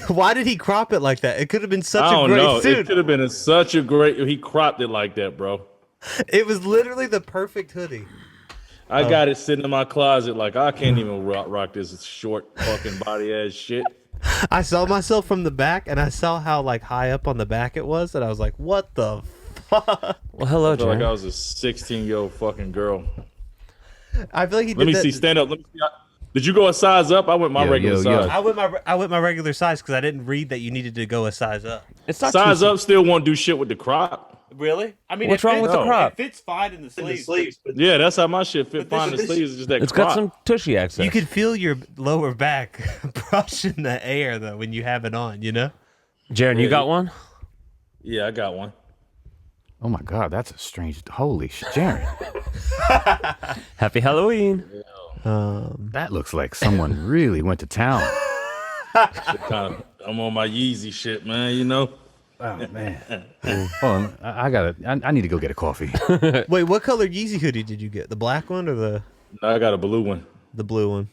Why did he crop it like that? It could have been such I a don't great know. suit. It could have been such a great. He cropped it like that, bro. It was literally the perfect hoodie. I got it sitting in my closet. Like I can't even rock this short fucking body ass shit. I saw myself from the back, and I saw how like high up on the back it was, and I was like, "What the fuck?" Well, hello, I feel Jarren. like I was a 16-year-old fucking girl. I feel like he did Let me that. see. Stand up. Let me see. Did you go a size up? I went my regular size. I went my regular size because I didn't read that you needed to go a size up. It's not size up. Still won't do shit with the crop. Really? I mean, what's wrong with the crop? It fits fine in the sleeves. Yeah, that's how my shit fit fine in the sleeves. It's just that It's crop. got some tushy access. You could feel your lower back brushing the air though when you have it on. You know. Jarren, you got one? Yeah, I got one. Oh my God, that's a strange. Holy shit, Jarren. Happy Halloween. That looks like someone really went to town. I'm on my Yeezy shit, man. You know. Oh man. Hold on, I need to go get a coffee. Wait, what color Yeezy hoodie did you get? The black one or the I got a blue one. blue one?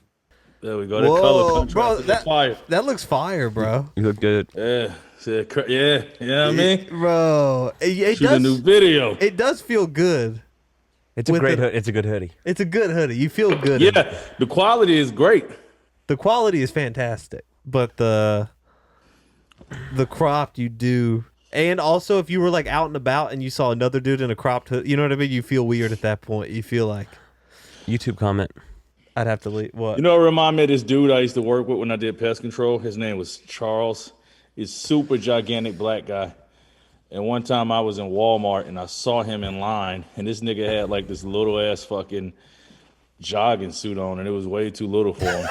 There we go. That Whoa, color bro, contrast is fire. that looks fire, bro. You look good. Yeah, yeah. You know what I mean? Bro, it Shoot a does. new video. It does feel good. It's a With great the- It's a good hoodie. It's a good hoodie. You feel good. in it. Yeah, the quality is great. The quality is fantastic, but the cropped you do, and also if you were like out and about and you saw another dude in a cropped hood, you know what I mean? You feel weird at that point. You feel like YouTube comment. I'd have to leave. What? You know, it remind me of this dude I used to work with when I did pest control. His name was Charles. He's super gigantic black guy. And one time I was in Walmart and I saw him in line, and this nigga had like this little ass fucking jogging suit on, and it was way too little for him.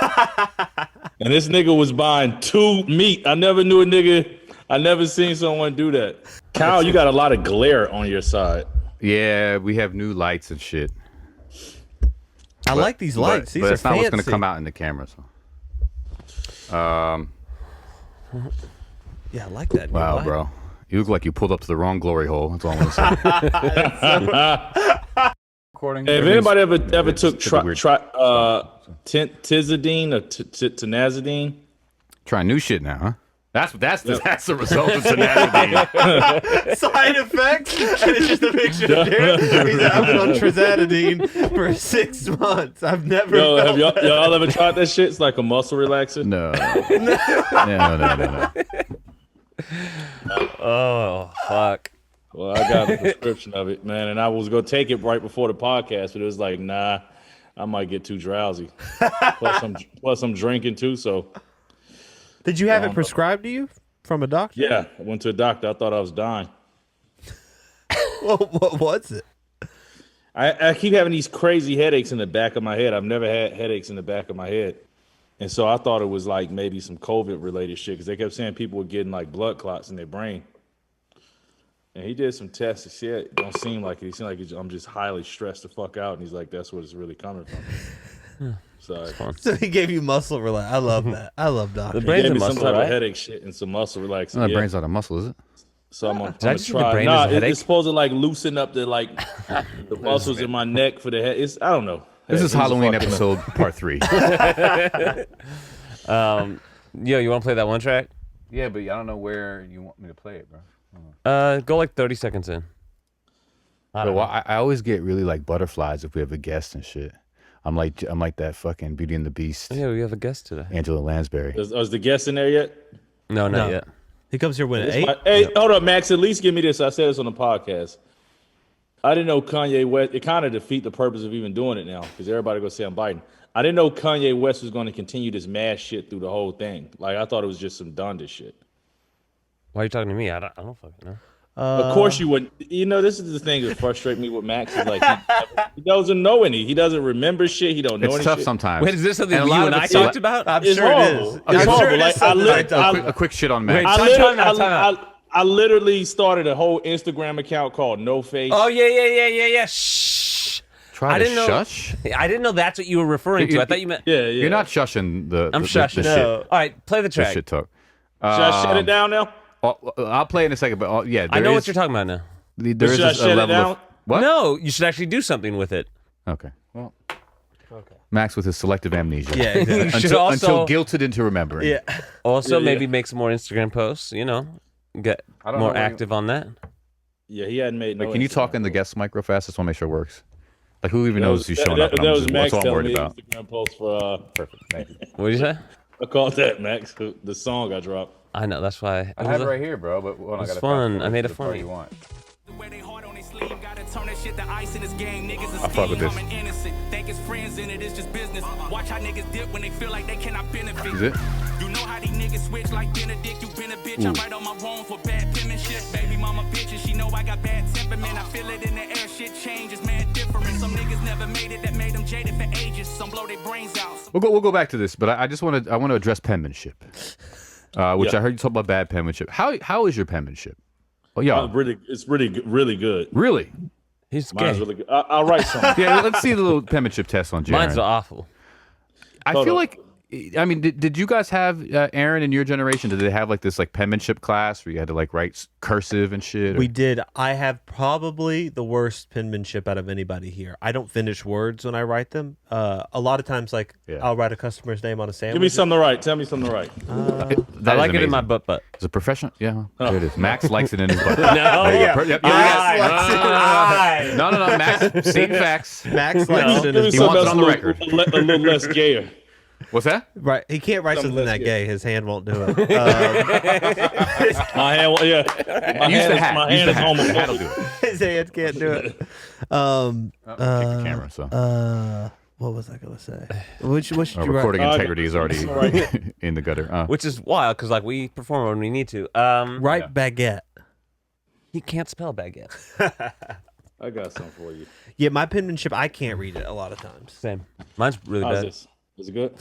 And this nigga was buying 2 meat. I never knew a nigga. I never seen someone do that. Kyle, you got a lot of glare on your side. Yeah, we have new lights and shit. I like these lights. These but are it's not what's gonna fancy. come out in the camera. So. Yeah, I like that. new Wow, light. bro. You look like you pulled up to the wrong glory hole. That's all I'm gonna say. Recording. Hey, if anybody ever It's took weird. tizidine or tenazidine, Trying new shit now, huh? That's the result of tenacity. Side effects, and it's just a picture of Derek. He's I've been on trizatidine for 6 months. I've never. yo, felt have y'all ever tried that shit? It's like a muscle relaxer. No. No. Oh, fuck. Well, I got a prescription of it, man, and I was gonna take it right before the podcast, but it was like, nah, I might get too drowsy. plus I'm drinking too, so Did you have it prescribed to you from a doctor? yeah. I went to a doctor. I thought I was dying. Well, what was it? I keep having these crazy headaches in the back of my head. I've never had headaches in the back of my head. And so I thought it was like maybe some COVID related shit because they kept saying people were getting like blood clots in their brain. And he did some tests and shit. It don't seem like it. He seemed like I'm just highly stressed the fuck out. And he's like, that's what it's really coming from. So So he gave you muscle relax. I love that. I love doctors. The he brain's gave a me some muscle, type right? of headache shit and some muscle relaxing. No, that Yeah. brain's not a muscle, is it? So I'm gonna I just think the try. brain Nah, is a headache? it's supposed to like loosen up the the muscles in my neck for the head. It's I don't know. This is Who's the Halloween fuck knows? episode part 3. Yo, you want to play that one track? Yeah, but I don't know where you want me to play it, bro. Go like 30 seconds in. But I always get really like butterflies if we have a guest and shit. I'm like that fucking Beauty and the Beast, Yeah, we have a guest today. Angela Lansbury. Is the guest in there yet? No, not yet. He comes here when at This 8. might- hey, hold up, Max. At least give me this. I said this on the podcast. I didn't know Kanye West. It kind of defeat the purpose of even doing it now because everybody gonna say I'm biting. I didn't know Kanye West was going to continue this mass shit through the whole thing. Like I thought it was just some Donda shit. Why are you talking to me? I don't fucking know. Of course you wouldn't. You know, this is the thing that frustrates me with Max is like he doesn't know any. He doesn't remember shit. He don't know It's any tough shit. sometimes. Wait, is this something And a you lot and of I it's talked about? I'm It's sure horrible. it is. It's I'm horrible. sure it Like, is something a quick shit on Max. Wait, I literally started a whole Instagram account called No Face. Oh, yeah. Shh. Try I to didn't know. shush. I didn't know that's what you were referring to. I thought you meant. Yeah. You're not shushing the. I'm the, shushing. The No. shit. All right, play the The track. shit talk. Should I shut it down now? I'll play it in a second, but yeah, I know what you're talking about now. There is Should I a shut it level down? of what? No, you should actually do something with it. Okay. Well, Okay. Max with his selective amnesia. Yeah, exactly. should until guilted into remembering. Yeah. Also, Yeah, maybe make some more Instagram posts. You know, get I don't more know where active on that. Yeah, he hadn't made no. Like, can you talk in the Instagram guest mic real fast? I just want to make sure it works. Like, who even That knows was- who's that- showing that- up? And that I'm was just, Max that's all I'm telling worried me about. Instagram post for. Perfect. Thank you. What did you say? I called that Max. The song I dropped. I know. That's why. I have it right here, bro. But well, I It's gotta fun. fast I made it forward to the part funny. you want. I fuck with this. Think it's friends and it is just business. Watch how niggas dip when they feel like they cannot benefit. Is it? You know how these niggas switch like Benedict. You been a bitch. I write on my wrong for bad penmanship. Baby mama bitches, she know I got bad temperament. I feel it in the air. Shit changes, man, different. Some niggas never made it. That made them jaded for ages. Some blow their brains out. We'll go back to this, but I just want to address penmanship, which Yeah. I heard you talk about bad penmanship. How is your penmanship? Oh yeah, It's really good. really? He's Mine's gay. really good. I'll write something. Yeah, let's see the little penmanship test on Jarren. Mine's awful. I Hold feel on. like, I mean, did you guys have Aaron in your generation? Did they have like this like penmanship class where you had to like write cursive and shit? or- We did. I have probably the worst penmanship out of anybody here. I don't finish words when I write them. A lot of times, like Yeah. I'll write a customer's name on a sandwich. Give me something to write. Tell me something to write. That I is like it in my amazing. butt. As a professional, yeah, there it is. Max likes it in his butt. No. There you go. Yep, Max yeah. likes it. No, Max, stating facts. Max likes it in Give me his He something wants it else on the a record. little less gayer. What's that? Right. He can't write something less that gay. gay. His hand won't do it. My hand, yeah. My Use hand, the hat. My Use hand the is hat. homophobic. That'll do it. His hand can't do it. Kick the camera, so What was I gonna say? What should our you write? recording integrity is already in the gutter. Which is wild because like we perform when we need to. Write baguette. He can't spell baguette. I got something for you. Yeah, my penmanship, I can't read it a lot of times. Same. Mine's really How's bad. this? Is it good?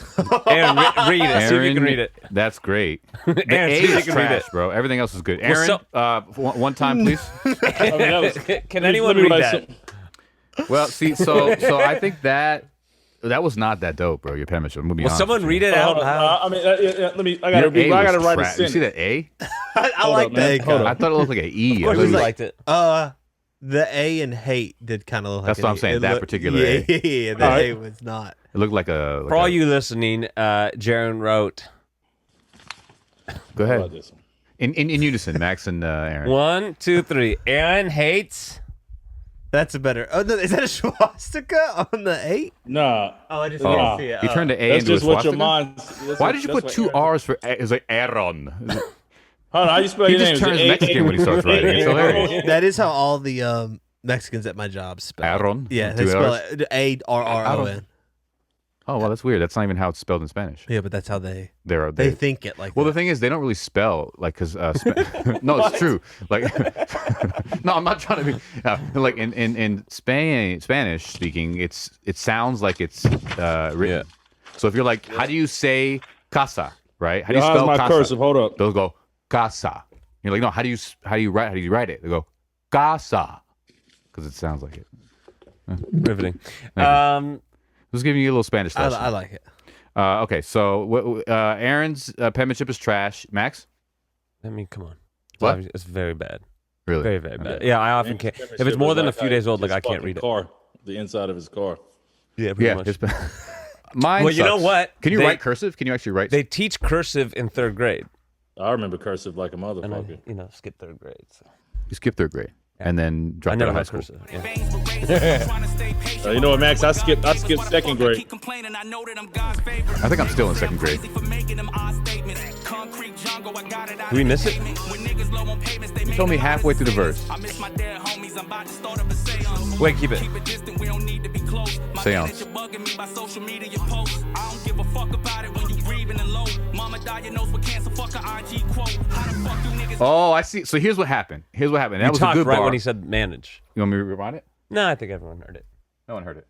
Aaron, read it. See if you can read it. That's great. The Aaron, A see if you is can read trash, it. bro. Everything else is good. Well, Aaron, one time, please. I mean, that was, Can let me anyone read write that? some- Well, see, so I think that was not that dope, bro. Your penmanship. I'm gonna be Will honest someone with read you. it out Hold on. loud? I mean, let me. I Your gotta. A I gotta was write a trash. You see sentence. that A? I like man. that. Hold I thought it looked like an E. course I it's was liked it. The A in hate did kind of look like That's what an I'm E. saying, It that looked- particular yeah, A. Yeah, the All right. A was not. It looked like a. For all you listening, Jarren wrote Go How about ahead. this one? In unison, Max and Aaron. 1, 2, 3. Aaron hates. That's a better. Oh, no, is that a swastika on the 8? Nah. Oh, I just Oh, didn't see it. you turned the A That's into a just what your swastika? mind. Why did you put two R's for? It's like Aaron. Hold on. How you spell He your just name? Is it turns A- Mexican when he starts writing. It's hilarious. That is how all the Mexicans at my job spell. Aaron. Yeah, Two they spell R's? it A-R-R-O-N. Oh well, that's weird. That's not even how it's spelled in Spanish. Yeah, but that's how they They think it like Well, that. the thing is, they don't really spell like because no, it's true. Like, no, I'm not trying to be like in Spanish speaking, it sounds like it's written. So if you're like, how do you say casa? Right? How do you How's spell my casa? cursive? Hold up. They'll go casa. You're like, no, how do you write it? They go casa because it sounds like it. Riveting. Just giving you a little Spanish lesson. I like it. Okay, so Aaron's penmanship is trash. Max, I mean, come on. What? It's very bad. really? Very, very bad. Yeah, I often can't. If it's more than a few days old, like I can't read it. Car, the inside of his car. Yeah, pretty Yeah, much. it's mine. Well, you know sucks. what? Can you They- write cursive? Can you actually write? They teach cursive in 3rd grade, I remember cursive like a and I, motherfucker. skipped 3rd grade. So. You skip 3rd grade and then I drop out never of high had school. cursive. Yeah. You know what, Max? I skipped 2nd grade. I think I'm still in 2nd grade. Do we miss it? You told me halfway through the verse. Wait, keep it. Seance. Oh, I see. So here's what happened. That You was a talked good right bar. when he said manage. You want me to rewind it? No, I think everyone heard it. No one heard it.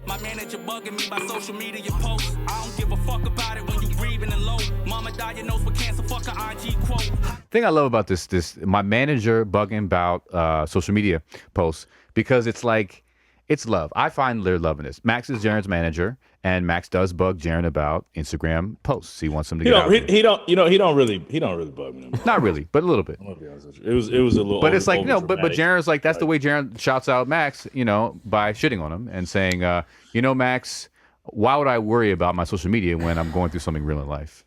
My manager bugging me by social media posts. I don't give a fuck about it when you breathing and low. Mama diagnosed with cancer, fuck a IG quote. Thing I love about this my manager bugging about social media posts because it's like it's love. I find they're loving this. Max is Jarren's manager, and Max does bug Jarren about Instagram posts. He wants him to He get out don't. there. He don't. You know. He don't really bug me. Not really, but a little bit. I'm gonna be honest with you. It was a little. But it's like no, but overdramatic. Jarren's like that's the way Jarren shouts out Max, by shitting on him and saying, Max, why would I worry about my social media when I'm going through something real in life?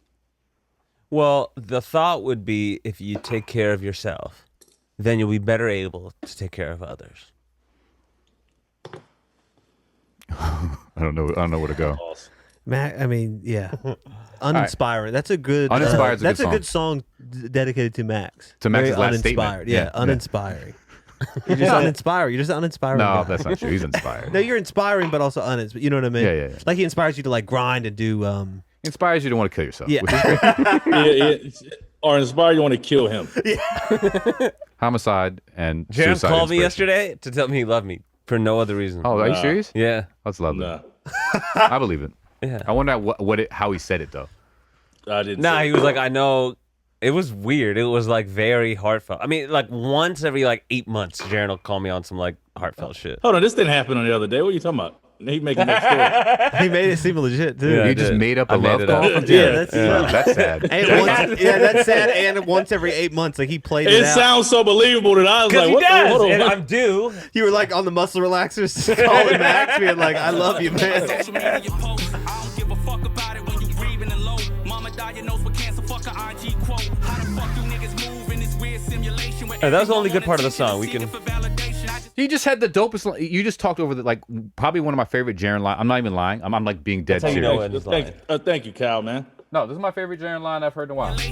Well, the thought would be if you take care of yourself, then you'll be better able to take care of others. I don't know where to go. I mean, yeah, uninspiring. That's a good. Uninspired's a that's good a good song dedicated to Max. To Max's Very last uninspired. statement. Yeah, Yeah. uninspiring. You're just uninspiring. You're just uninspiring. No, guy. that's not true. He's inspired. No, you're inspiring, but also uninspiring. You know what I mean? Yeah. Like he inspires you to like grind and do. Inspires you to want to kill yourself. Yeah. Which is great. Or inspire you want to kill him. Homicide and Jarren suicide. called me inspiration. yesterday to tell me he loved me for no other reason. Oh, are you serious? Yeah. That's lovely. Nah, I believe it. Yeah. I wonder how he said it though. I didn't. Nah, say he was like, I know. It was weird. It was like very heartfelt. I mean, like once every like 8 months, Jarren will call me on some like heartfelt shit. Hold on, this didn't happen on the other day. What are you talking about? He making that story. He made it seem legit too. Yeah, I You just did. made up a I made love it call up. from Yeah, Jarren. that's That's sad. And once, yeah, that's sad. And once every 8 months, like he played it It out. sounds so believable that I was Because like, he what does, hold on, and what? I'm due. You were like on the muscle relaxers calling Max, being like, "I love you, man." Social media posts, I don't give a fuck about it when you grieving and low. Mama diagnosed with cancer, fuck a IG quote. How the fuck you niggas move in this weird simulation? That was the only good part of the song. We can. He just had the dopest. You just talked over probably one of my favorite Jarren line. I'm not even lying. I'm like being dead That's how you serious. know it is lying. Thank you, Kyle, man. No, this is my favorite Jarren line I've heard in a while. He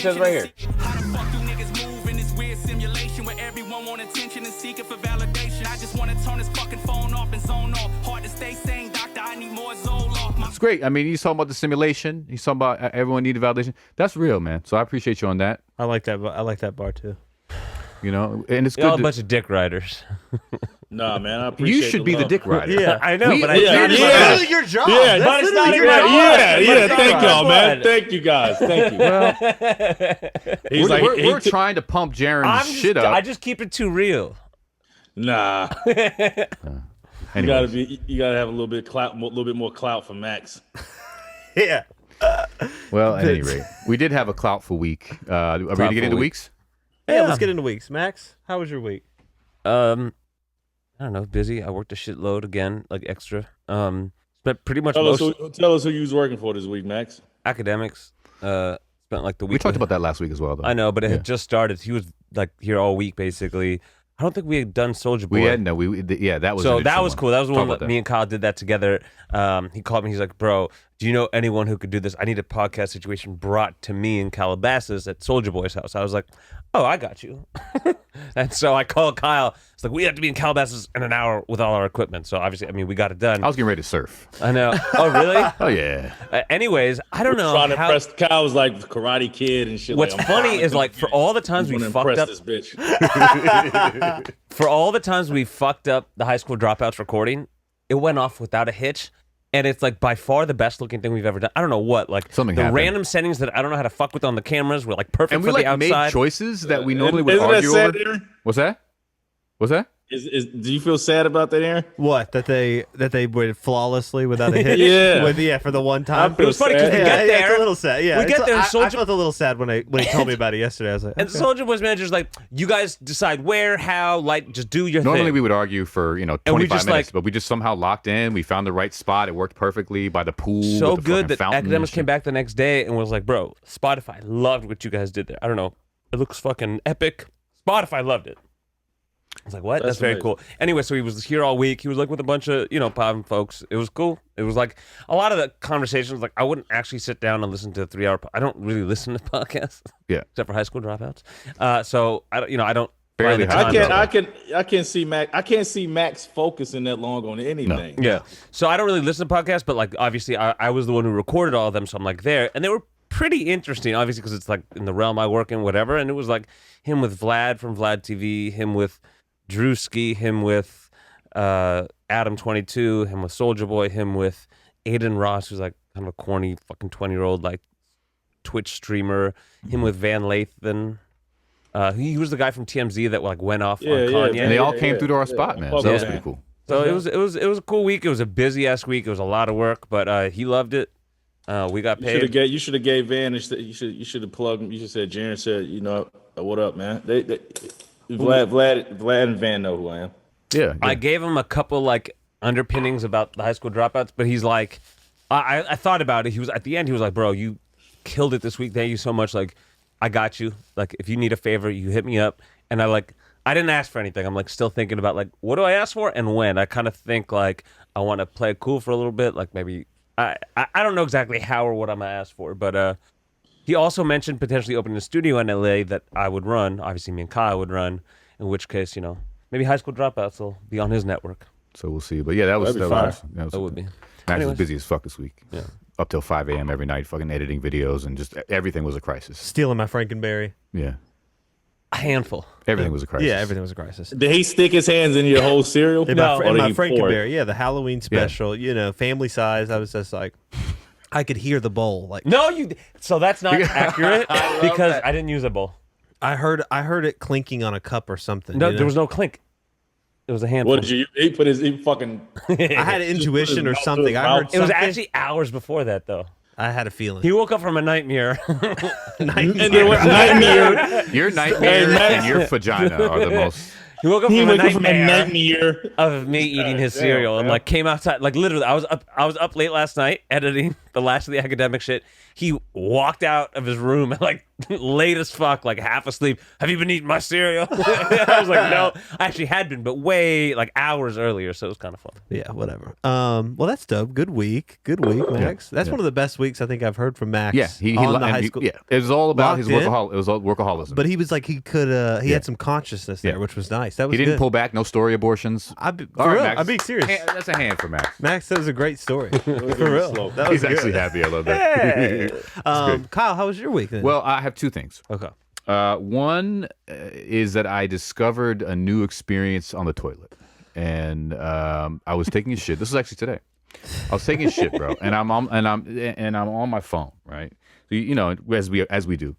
says right here. How the fuck you niggas move in this weird simulation where everyone want attention and seeking for validation? I just want to turn this fucking phone off and zone off. Hard to stay sane, doctor, I need more Zoloft. It's great. I mean, he's talking about the simulation. He's talking about everyone needed validation. That's real, man. So I appreciate you on that. I like that. I like that bar too. You know, and it's Y'all a good. bunch of dick riders. Nah, man, I appreciate You should be the love. dick rider. Yeah, I know, but I yeah, figured yeah. it That's was- your job. Yeah, That's but it's not literally your your job. Yeah, But yeah. it's Thank not y'all, man. blood. Thank you guys. Thank you. He's like, We're trying to pump Jarren's shit up. I just keep it too real. nah. Anyways. You gotta have a little bit clout, a little bit more clout for Max. Yeah. Well, at any rate, we did have a cloutful week. Are we going to get into week. weeks? Yeah. Let's get into weeks. Max, how was your week? I don't know, busy. I worked a shitload again, like extra. Spent pretty much Tell us most who you was working for this week, Max. academics. Spent like the week. We talked with- about that last week as well, though. I know, but it Yeah. had just started. He was like here all week, basically. I don't think we had done Soldier Boy. We had that was So an that interesting was one. cool. That was the Talk one about that me and Kyle did that together. He called me. He's like, "Bro, do you know anyone who could do this? I need a podcast situation brought to me in Calabasas at Soldier Boy's house." I was like, "Oh, I got you." And so I called Kyle. It's like, we have to be in Calabasas in an hour with all our equipment. So obviously, I mean, we got it done. I was getting ready to surf. I know. Oh, really? Oh yeah. Anyways, I don't know Trying to how. impress Kyle was like Karate Kid and shit. What's like, I'm funny finally is gonna like for all the times we gonna fucked impress up, this bitch. for all the times we fucked up the high school dropouts recording, it went off without a hitch. And it's like by far the best looking thing we've ever done. I don't know what, like Something the happened. random settings that I don't know how to fuck with on the cameras were like perfect And for we the made outside. choices that we normally would Isn't that argue sad, over. Aaron? What's that? What's that? Do you feel sad about that, Aaron? What that they went flawlessly without a hit? Yeah. for the one time. I feel It was funny because we yeah, get yeah, there. it's a little sad. Yeah, We get it's- there, I Soldier- felt a little sad when he told me about it yesterday. I was like, And okay. Soldier Boy's manager's like, you guys decide where, how, like, just do your Normally thing. we would argue for, And we 25 just, minutes, like- but we just somehow locked in. We found the right spot. It worked perfectly by the pool. So with the good fucking that fountain and academics shit. came back the next day and was like, bro, Spotify loved what you guys did there. I don't know. It looks fucking epic. Spotify loved it. I was like, what? That's very amazing. cool. Anyway, so he was here all week. He was like with a bunch of, Pavin folks. It was cool. It was like a lot of the conversations, like I wouldn't actually sit down and listen to a 3 hour. I don't really listen to podcasts. Yeah. Except for high school dropouts. So I don't, I don't. Barely find the high time school. to- I can't see Max. I can't see Max focusing that long on anything. Yeah. So I don't really listen to podcasts, but like obviously I was the one who recorded all of them, so I'm like there, and they were pretty interesting, obviously because it's like in the realm I work in, whatever. And it was like him with Vlad from Vlad TV, him with Drewski, him with Adam 22, him with Soldier Boy, him with Aiden Ross, who's like kind of a corny fucking 20-year-old like Twitch streamer, him with Van Lathan. He was the guy from TMZ that like went off on Kanye. And they all Yeah, came yeah, through to our yeah. spot, man. Yeah. So that was Yeah. pretty cool. So it was a cool week. It was a busy ass week. It was a lot of work, but he loved it. We got paid. You should have gave Van. You should have plugged him. You should have said Jarren said, what up, man? Vlad and Van know who I am. Yeah. I gave him a couple like underpinnings about the high school dropouts, but he's like, I thought about it. He was at the end. He was like, bro, you killed it this week. Thank you so much. Like, I got you. Like, if you need a favor, you hit me up. And I didn't ask for anything. I'm like still thinking about like, what do I ask for and when? I kind of think like I want to play it cool for a little bit. Like maybe I don't know exactly how or what I'm gonna ask for, but he also mentioned potentially opening a studio in LA that I would run. Obviously, me and Kyle would run. In which case, you know, maybe high school dropouts will be on his network. So we'll see. But yeah, that would be. Max was busy as fuck this week. Yeah. Up till 5 a.m. every night, fucking editing videos, and just everything was a crisis. Stealing my Frankenberry. Yeah. A handful. Everything was a crisis. Yeah, everything was a crisis. Did he stick his hands in your whole cereal? No, Or did my he pour it? Frankenberry. Yeah, the Halloween special. You know, family size. I was just like, I could hear the bowl. Like, No, so that's not accurate because that. I didn't use a bowl. I heard it clinking on a cup or something. No, you know? there was no clink. It was a handful. What did you? He put his fucking. I had an intuition or mouth to something. his I mouth. heard It was something. actually hours before that, though. I had a feeling. He woke up from a nightmare. And there was nightmare. Your nightmare and your vagina are the most. He woke up He from a woke up from a nightmare nightmare. of me eating his cereal and like came outside. Like literally, I was up late last night editing the last of the academic shit. He walked out of his room and like late as fuck, like half asleep. Have you been eating my cereal? I was like, no, I actually had been, but way like hours earlier. So it was kind of fun. Yeah, whatever. Well, that's dope. Good week, Max. That's one of the best weeks I think I've heard from Max. Yeah, on the high school. Yeah, it was all about his Locked in. workahol. It was all workaholism. But he was like he could. He had some consciousness there, Yeah. which was nice. That was he didn't good. pull back. No story abortions. For All right, real, Max. I'm being serious. That's a hand for Max. Max, that was a great story. For real. That was He's actually good. happy. I love that. Kyle, how was your week then? Well, I have two things. okay. One is that I discovered a new experience on the toilet, and I was taking a shit. This was actually today. I was taking a shit, bro, and I'm on my phone, right? So you know, as we do,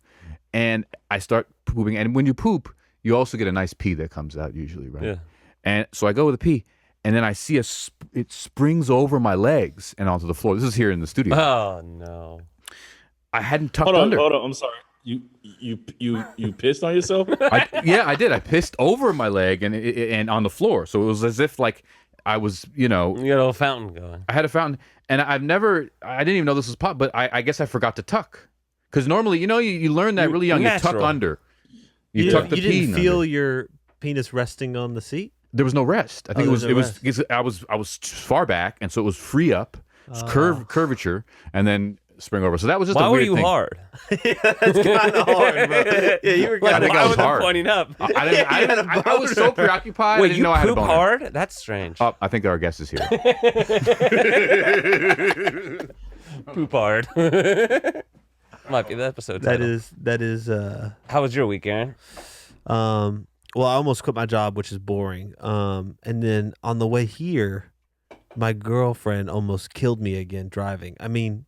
and I start pooping, and when you poop, you also get a nice pee that comes out usually, right? Yeah. And so I go with a pee, and then I see it springs over my legs and onto the floor. This is here in the studio. Oh no. I hadn't tucked Hold under. on. I'm sorry. You pissed on yourself? I did. I pissed over my leg and on the floor. So it was as if like I was, You got a little fountain going. I had a fountain, and I didn't even know this was pot, but I guess I forgot to tuck. Because normally, you learn that really young. natural. You tuck under. You You tuck the didn't peen feel under. your penis resting on the seat? There was no rest. I think there's no I was far back, and so it was free up. It was curvature, and then spring over. So that was just Why a were weird you thing. hard? That's kind of hard, bro. Yeah, you were Like, kind think why I was was it hard. pointing up? I was so preoccupied. I Wait, didn't you know I had a poop boner. hard? That's strange. Oh, I think our guest is here. Poop hard. Might be the episode title. That is How was your week, Aaron? well, I almost quit my job, which is boring. And then on the way here, my girlfriend almost killed me again driving. I mean,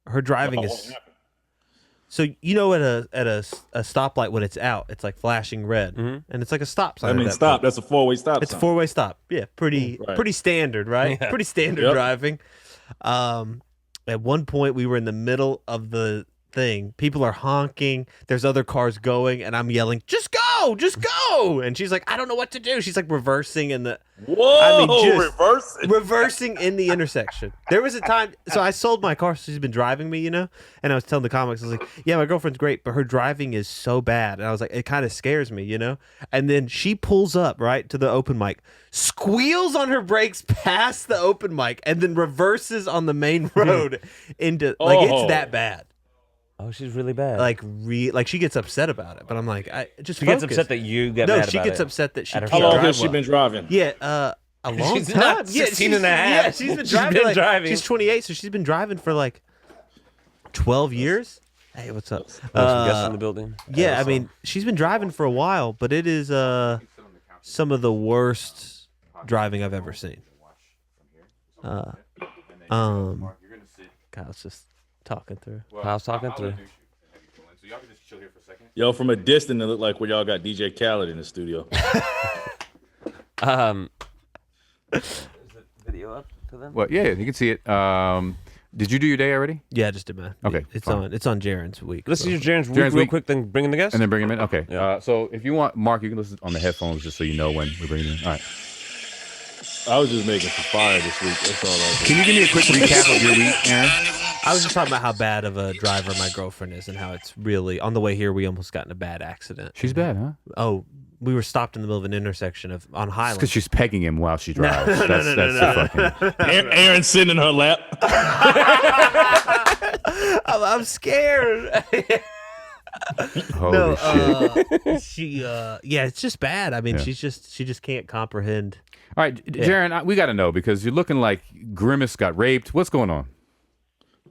her driving is so at a stoplight when it's out, it's like flashing red, and it's like a stop sign. I at mean, that stop. point. That's a four-way stop. It's a sign. 4-way stop. Yeah, pretty standard, right? Yeah. Pretty standard Yep. driving. At one point, we were in the middle of the thing. People are honking. There's other cars going, and I'm yelling, "Just go, just go!" And she's like, "I don't know what to do." She's like reversing in the Whoa! just reversing. reversing in the intersection. There was a time, so I sold my car. So she's been driving me, and I was telling the comics, I was like, "Yeah, my girlfriend's great, but her driving is so bad." And I was like, "It kind of scares me, And then she pulls up right to the open mic, squeals on her brakes past the open mic, and then reverses on the main road into it's that bad. Oh, she's really bad. Like she gets upset about it, but I'm like, I just she gets focus. upset that you get No, mad she about gets it. upset that she At her can't How long drive has she well. been driving? Yeah, a long She's time. not 16 and a half. Yeah, she's been She's driving. been driving. She's 28, so she's been driving for like 12 years. Hey, what's up? Some guests in the building. Yeah, I mean, she's been driving for a while, but it is some of the worst driving I've ever seen. Kyle's just talking through. I was talking through. Yo, from a distance, it looked like where y'all got DJ Khaled in the studio. Is the video up to them? Well, yeah, you can see it. Did you do your day already? Yeah, I just did mine. Okay, it's fine. on Jaren's week. Let's so. use Jaren's week Jaren's real week. quick, then bring in the guest. And then bring him in? Okay. Yeah. So if you want, Mark, you can listen on the headphones just so you know when we're bringing him in. All right. I was just making some fire this week. That's all I was doing. Can you give me a quick recap of your week, Aaron? I was just talking about how bad of a driver my girlfriend is and how it's really on the way here. We almost got in a bad accident. She's bad, huh? Oh, we were stopped in the middle of an intersection on Highland. Because she's pegging him while she drives. That's the fucking. Aaron's sitting in her lap. I'm scared. Holy shit! It's just bad. I mean, she just can't comprehend. All right, Jarren, we got to know because you're looking like Grimace got raped. What's going on?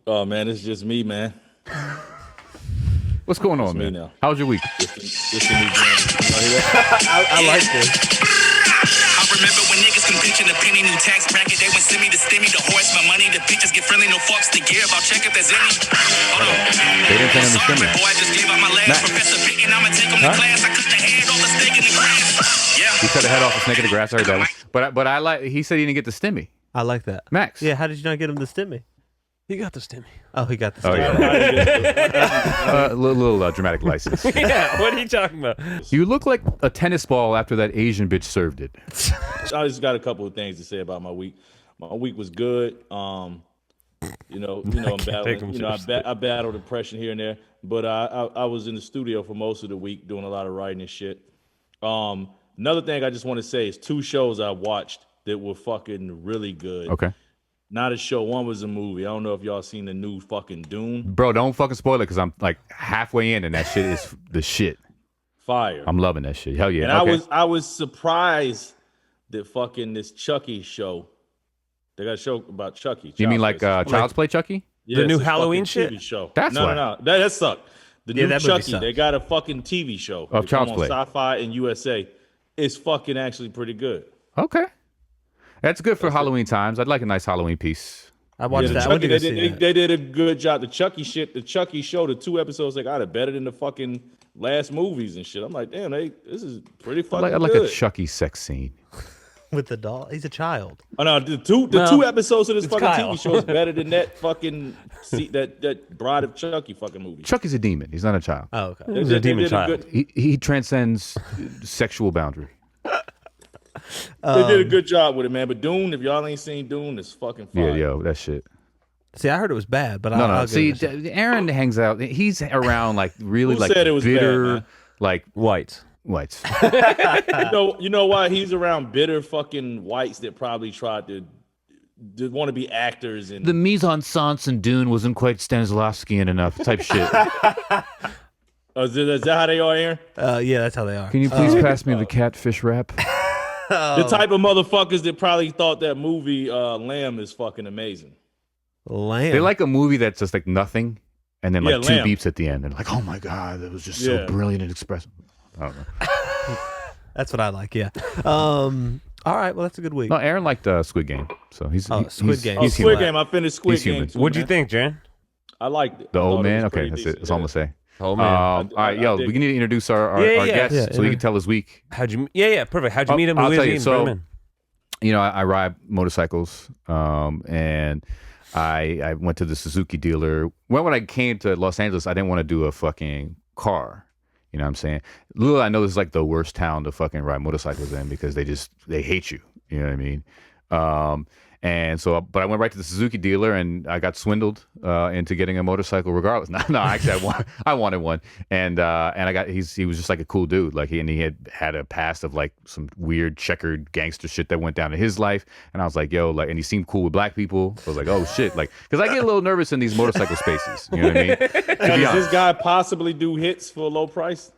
Oh man, it's just me, man. What's going on, me man? now. How was your week? It's the new jam. You hear that? I like this. I remember when niggas can bitch in the penny new tax bracket. They would send me the stimmy, the horse, my money, the bitches get friendly, no fucks to give. I'll check if there's any. Hold on. They didn't send him the Sorry, stimmy. boy, I just gave out my last Professor Pickin', I'ma take him to class. I cut the head off the steak in the grass. Yeah. He cut the head off a snake in the grass. I heard that one. But I like. He said he didn't get the stimmy. I like that. Max. Yeah, how did you not get him the stimmy? He got the stimmy. Oh, he got the Oh stimmy. yeah. little dramatic license. Yeah, what are you talking about? You look like a tennis ball after that Asian bitch served it. I just got a couple of things to say about my week. My week was good. I'm battling. I battled depression here and there, but I was in the studio for most of the week doing a lot of writing and shit. Another thing I just want to say is 2 shows I watched that were fucking really good. Okay. Not a show. One was a movie. I don't know if y'all seen the new fucking Dune. Bro, don't fucking spoil it because I'm like halfway in and that shit is the shit. Fire. I'm loving that shit. Hell yeah. And okay. I was surprised that fucking this Chucky show. They got a show about Chucky. You mean like Child's Play. Child's Play Chucky? Yeah, The new it's a Halloween fucking shit? TV show. That's why. No. That sucked. The new that movie Chucky. sucked. They got a fucking TV show Of They come Child's on Play. Sci-Fi and USA. It's fucking actually pretty good. Okay. That's good for Halloween times. I'd like a nice Halloween piece. I watched the that. I went to Chucky, go see that. they did a good job. The Chucky show, the 2 episodes they got it better than the fucking last movies and shit. I'm like, damn, this is pretty fucking I'd like good. a Chucky sex scene. With the doll. He's a child. Oh no, the two episodes of this fucking Kyle. TV show is better than that fucking that Bride of Chucky fucking movie. Chucky's a demon. He's not a child. Oh, okay. He's a demon child. He transcends sexual boundary. They did a good job with it, man. But Dune, if y'all ain't seen Dune, it's fucking fire. Yeah, yo, that shit. See, I heard it was bad, but No. I'll See, give it a shot. Aaron hangs out. He's around like really Who like said it was bad, bitter, man? like White. whites. You know why he's around bitter fucking whites that probably tried to want to be actors and The mise en scène in Dune wasn't quite Stanislavskian enough type shit. is that how they are, Aaron? Yeah, that's how they are. Can you please pass me the catfish wrap? The type of motherfuckers that probably thought that movie Lamb is fucking amazing. Lamb. They like a movie that's just like nothing, and then like 2 Lamb. beeps at the end, and like, oh my god, that was just so brilliant and expressive. I don't know. That's what I like. Yeah. All right. Well, that's a good week. No, Aaron liked Squid Game, so he's Squid Game. He's Squid human. Game. I finished Squid He's Game. human. Too, What'd you man. think, Jan? I liked it. The I old thought it man. was Okay, pretty that's it. decent, That's all I'm gonna say. Oh man. All right, yo, dig we need to introduce our guest Yeah, so he can tell his week. How'd you? Yeah, perfect. How'd you meet him? I'll Who tell is you. he? So, Bring him in. you know, I ride motorcycles, and I went to the Suzuki dealer. When I came to Los Angeles, I didn't want to do a fucking car. You know what I'm saying? Little I know this is like the worst town to fucking ride motorcycles in because they hate you. You know what I mean? And so, but I went right to the Suzuki dealer and I got swindled into getting a motorcycle regardless. No, actually I wanted one. And I got, he was just like a cool dude. Like he had a past of like some weird checkered gangster shit that went down in his life. And I was like, yo, like, and he seemed cool with black people. So I was like, oh shit. Like, cause I get a little nervous in these motorcycle spaces. You know what I mean? Now, does this guy possibly do hits for a low price?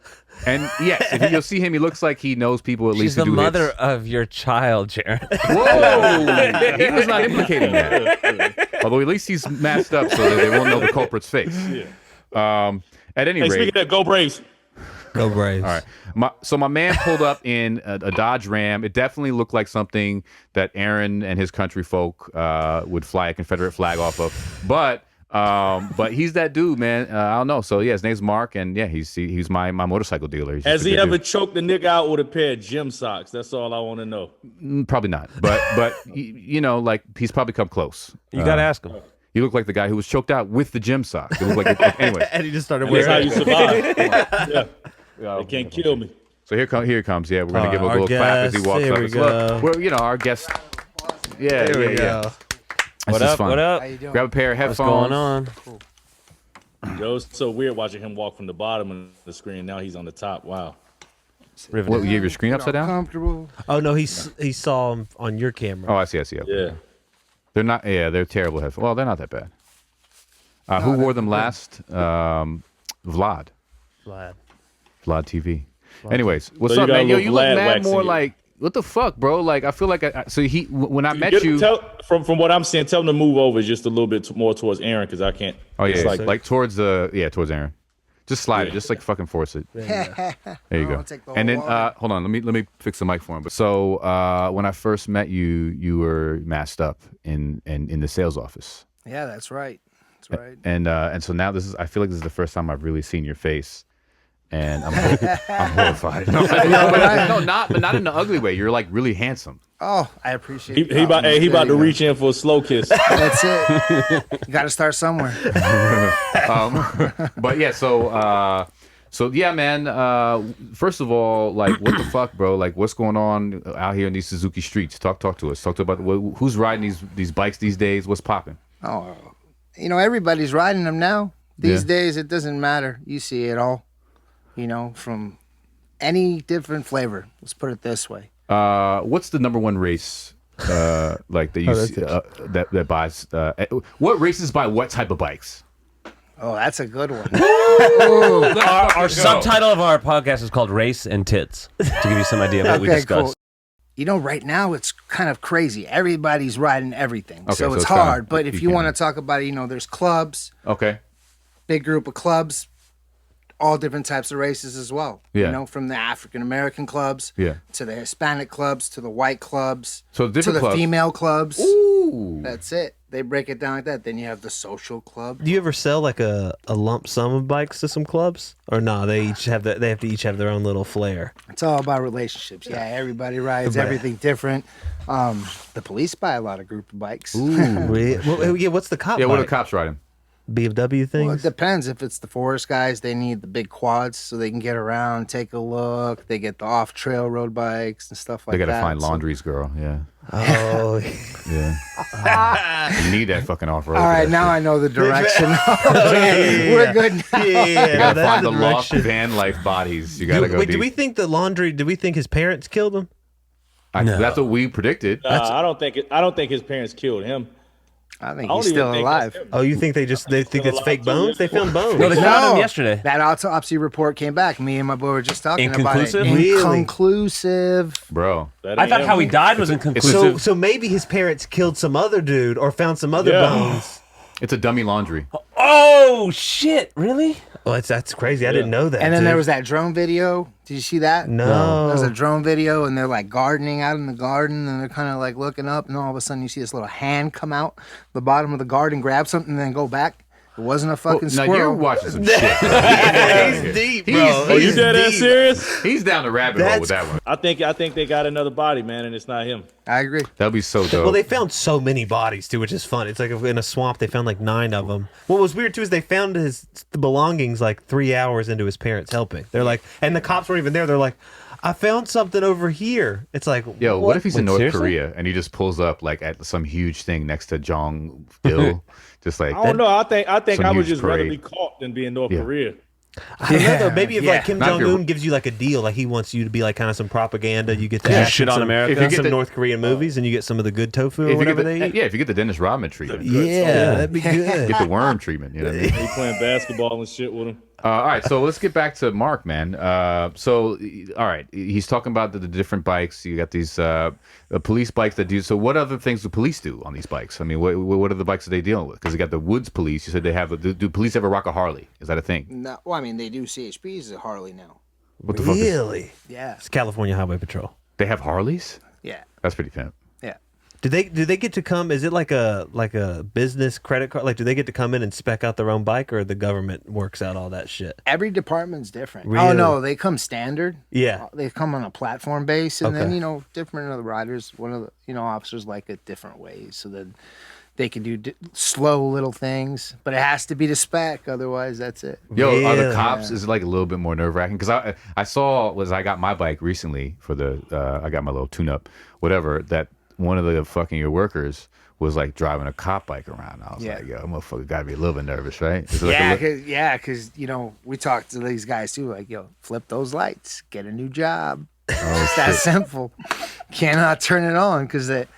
And yes, if you'll see him, he looks like he knows people at She's least the who do mother hits. of your child, Jared. Whoa! He was not implicating that. Although at least he's masked up so that they won't know the culprit's face. At any Hey, rate, speaking of that, go Braves. Go Braves. all right. So my man pulled up in a Dodge Ram. It definitely looked like something that Aaron and his country folk would fly a Confederate flag off of. But he's that dude, man. I don't know. So yeah, his name's Mark, and yeah, he's my motorcycle dealer. He's just Has a he good ever dude. choked a nigga out with a pair of gym socks? That's all I want to know. Probably not. But you know, like he's probably come close. You gotta ask him. He looked like the guy who was choked out with the gym socks. It looked like anyway. And he just started That's how wearing you it. survive. Yeah. They can't kill me. So here it comes. Yeah, we're gonna give a our little clap as he guest. walks Here up. we It's look, go. we're, you know, our guest Yeah, There we yeah. go. What This is up? fun. What up? How you doing? Grab a pair of What's headphones. going on? Yo, it's so weird watching him walk from the bottom of the screen. Now he's on the top. Wow. What, you have your screen upside down? Comfortable. Oh no, he saw him on your camera. Oh, I see. Okay. Yeah. They're not. Yeah, they're terrible headphones. Well, they're not that bad. Who wore them last? Vlad. Vlad. Vlad TV. Anyways, what's So you up, got a man? Yo, little you look Vlad mad wax in more you. like what the fuck, bro? Like I feel like when I met Get- you. from what I'm saying, tell him to move over just a little bit more towards Aaron because I can't. Oh yeah, it's like towards towards Aaron. Just slide it, Yeah. just like fucking force it. There you I'll go. take the And then whole wall. hold on, let me fix the mic for him. So when I first met you, you were masked up in the sales office. Yeah, that's right. That's right. And so now I feel like this is the first time I've really seen your face, and I'm horrified. No, but not in the ugly way. You're like really handsome. Oh, I appreciate He about to reach in for a slow kiss. That's it. You got to start somewhere. But yeah, so yeah, man. First of all, like, what the fuck, bro? Like, what's going on out here in these Suzuki streets? Talk to us. Talk to about who's riding these bikes these days. What's popping? Oh, everybody's riding them now. These Yeah. days, it doesn't matter. You see it all, from any different flavor. Let's put it this way. What's the number one race? Like that you see, that buys. What races buy what type of bikes? Oh, that's a good one. Our subtitle of our podcast is called Race and Tits, to give you some idea of what we Okay, discussed. cool. Right now it's kind of crazy. Everybody's riding everything. Okay, so so it's it's kinda- hard. But if you you can- want to talk about it, there's clubs, Okay. big group of clubs, all different types of races as well. Yeah. From the African American clubs Yeah. to the Hispanic clubs to the white clubs So to different the clubs. female clubs. Ooh. That's it. They break it down like that. Then you have the social club. Do you ever sell like a lump sum of bikes to some clubs, or no? They each have they have to each have their own little flair. It's all about relationships. Yeah, everybody rides everything different. The police buy a lot of group of bikes. Yeah, what's the cop? Yeah. What are bike? the cops riding? BMW things. Well, it depends. If it's the forest guys, they need the big quads so they can get around, take a look. They get the off-trail road bikes and stuff like They that. gotta find So- laundries, girl. Yeah. Oh, Yeah. You need that fucking off road. All right, now I know the direction. yeah. We're good now. You yeah. gotta That's find the lost direction. van life bodies. You gotta go Wait, deep. do we think the laundry? Do we think his parents killed him? That's what we predicted. I don't think his parents killed him. I think I don't he's even still think alive. that's him. Oh, you think they think it's fake bones? They found bones. No, they found him No. yesterday. That autopsy report came back. Me and my boy were just talking about it. Inconclusive? Really? Inconclusive. Bro. That I ain't thought him. how he died was inconclusive. So maybe his parents killed some other dude or found some other Yeah. bones. It's a dummy laundry. Oh shit! Really? Oh, that's crazy. I didn't know that. And then dude. there was that drone video. Did you see that? No. There was a drone video, and they're like gardening out in the garden, and they're kind of like looking up, and all of a sudden you see this little hand come out the bottom of the garden, grab something, and then go back. It wasn't a fucking Now squirrel. you're watching some shit. He's deep, bro. Oh, you dead ass deep. serious? He's down the rabbit hole with That's that one. I think they got another body, man, and it's not him. I agree. That'd be so dope. Well, they found so many bodies too, which is fun. It's like in a swamp, they found like 9 of them. What was weird too is they found his belongings like 3 hours into his parents helping. They're like, and the cops weren't even there. They're like, I found something over here. It's like, Yo, what if he's in Wait, North seriously? Korea and he just pulls up like at some huge thing next to Jong Il? Just like I don't know. I think Some I would huge just rather parade. be caught than be in North Yeah. Korea. I don't know though. Maybe if Yeah. like Kim Not if Jong you're- Un gives you like a deal, like he wants you to be like kind of some propaganda, you get to You act shit in on some, America? If you get some the- North Korean movies, and you get some of the good tofu or if you get whatever the, they eat. yeah, if you get the Dennis Rodman treatment, Yeah, that'd be good. get the worm treatment. You know what I mean? He playing basketball and shit with him. All right, so let's get back to Mark, man. So, all right, he's talking about the different bikes. You got these police bikes that do. So, what other things do police do on these bikes? I mean, what are the bikes that they dealing with? Because you got the Woods police. You said they have. Do police ever rock a Harley? Is that a thing? No, well, I mean, they do CHPs at Harley now. What the fuck? Really? Yeah. It's California Highway Patrol. They have Harleys? Yeah. That's pretty pimp. Yeah. Do they get to come? Is it like a business credit card? Like, do they get to come in and spec out their own bike, or the government works out all that shit? Every department's different. Really? Oh, no, they come standard. Yeah. They come on a platform base, and Okay. then, different other riders, one of the, officers like it different ways. So then they can do slow little things, but it has to be to spec. Otherwise, that's it. Yo, are the Really? cops? Is it like a little bit more nerve wracking? Because I saw I got my bike recently for the I got my little tune up, whatever. That one of the fucking your workers was like driving a cop bike around. I was Yeah. like, yo, motherfucker gotta be a little bit nervous, right? Is it Yeah, like a li- because you know we talked to these guys too. Like, yo, flip those lights, get a new job. It's that simple. Cannot turn it on because that,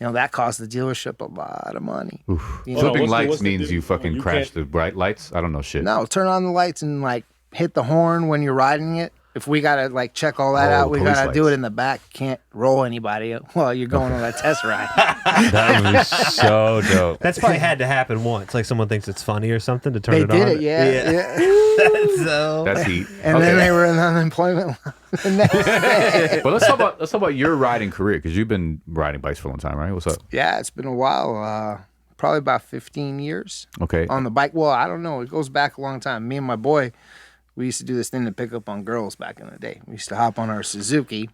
you know, that costs the dealership a lot of money. You know? Flipping what's lights the means difference? you fucking You crash can't- the bright lights. I don't know shit. No, turn on the lights and like hit the horn when you're riding it. If we gotta like check all that Oh, out, we police gotta do lights. it in the back. Can't roll anybody while you're going on that test ride. That would be so dope. That's probably had to happen once. Like someone thinks it's funny or something to turn They it did on. it, yeah. So That's heat. And Okay. then they were in unemployment the next day. But let's talk about your riding career because you've been riding bikes for a long time, right? What's up? Yeah, it's been a while. Probably about 15 years Okay. on the bike. Well, I don't know. It goes back a long time. Me and my boy, we used to do this thing to pick up on girls back in the day. We used to hop on our Suzuki,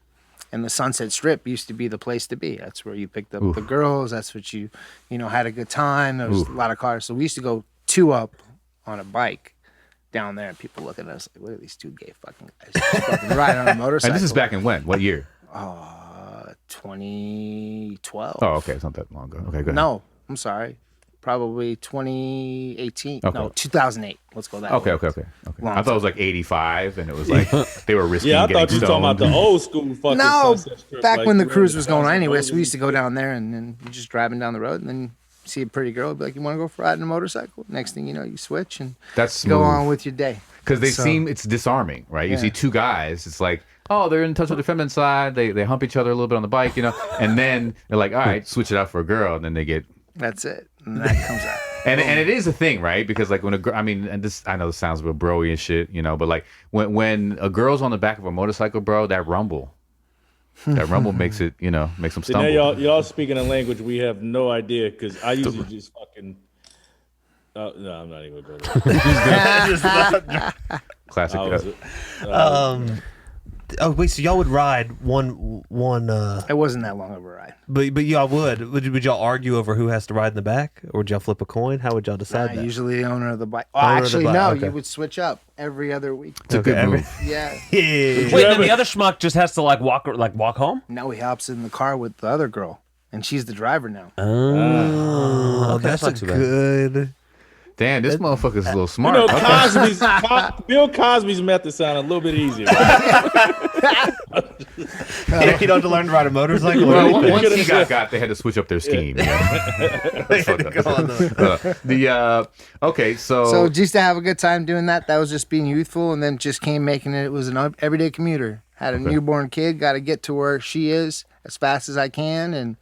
and the Sunset Strip used to be the place to be. That's where you picked up the girls. That's what you know, had a good time. There was a lot of cars. So we used to go 2 up on a bike down there, and people looking at us like, look at these 2 gay fucking guys just fucking riding on a motorcycle. And this is back in when? What year? 2012. Oh, okay. It's not that long ago. Okay, good. No, I'm sorry. Probably 2018. Okay. No, 2008. Let's go that Okay, way. okay. Long I thought it was like 85, and it was like they were risking Yeah, I getting thought you were talking about stoned. the old school fucking No, Sunset Strip, back like when the you cruise remember was going on the anyway, so Sunset we used to go Strip? down there and then you're just driving down the road and then you see a pretty girl, be like, you want to go for riding a motorcycle? Next thing you know, you switch and That's go smooth. on with your day. Because they So- seem, it's disarming, right? You Yeah. see 2 guys, it's like, oh, they're in touch with their feminine side. They hump each other a little bit on the bike, you know, and then they're like, all right, switch it out for a girl, and then they get. That's it. And that comes out. And it is a thing, right? Because like when a girl, I mean, and this, I know this sounds a bit broy and shit, you know, but like when a girl's on the back of a motorcycle, bro, that rumble makes it, you know, makes them See, now stumble. y'all speaking a language we have no idea because I usually just fucking. No, I'm not even going to go there. Classic. I was- oh wait, so y'all would ride one It wasn't that long of a ride. but y'all would y'all argue over who has to ride in the back, or would y'all flip a coin? How would y'all decide that? Usually the owner of the bike. Oh, Owner of the actually, bike, no. okay. You would switch up every other week. It's a good move. Yeah. Yeah. Wait, then the other schmuck just has to like walk home? Now he hops in the car with the other girl, and she's the driver now. Oh, Okay, that's a that's not too bad. good. Damn, this motherfucker's a little You smart. know, Okay. Bill Cosby's method sounded a little bit easier. You don't have to learn to ride a motorcycle. or Well, anything? once he got, they had to switch up their scheme. Yeah. That's fucked up. Okay, So used to have a good time doing that. That was just being youthful, and then just came making it. It was an everyday commuter. Had a newborn kid. Got to get to where she is as fast as I can, and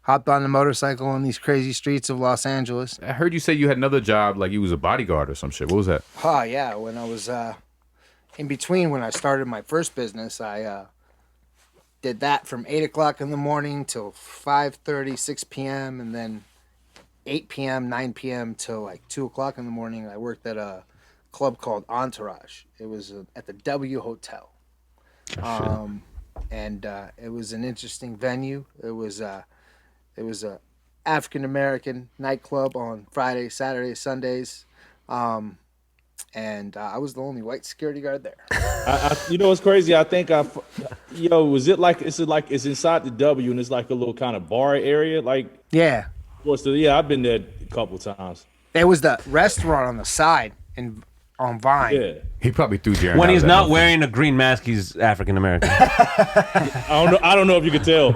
hopped on the motorcycle on these crazy streets of Los Angeles. I heard you say you had another job, like you was a bodyguard or some shit. What was that? Oh yeah, when I was in between when I started my first business, I did that from 8 o'clock in the morning till 5:30, 6 p.m. and then 8 p.m., 9 p.m. till like 2 o'clock in the morning. I worked at a club called Entourage. It was at the W Hotel. And it was an interesting venue. It was a African American nightclub on Fridays, Saturdays, Sundays. And I was the only white security guard there. You know what's crazy? I think was it like it's inside the W and it's like a little kind of bar area? Like Yeah. I've been there a couple times. There was the restaurant on the side on Vine. Yeah. He probably threw Jarren When out he's of that not motherfucker. wearing a green mask, he's African American. I don't know if you could tell.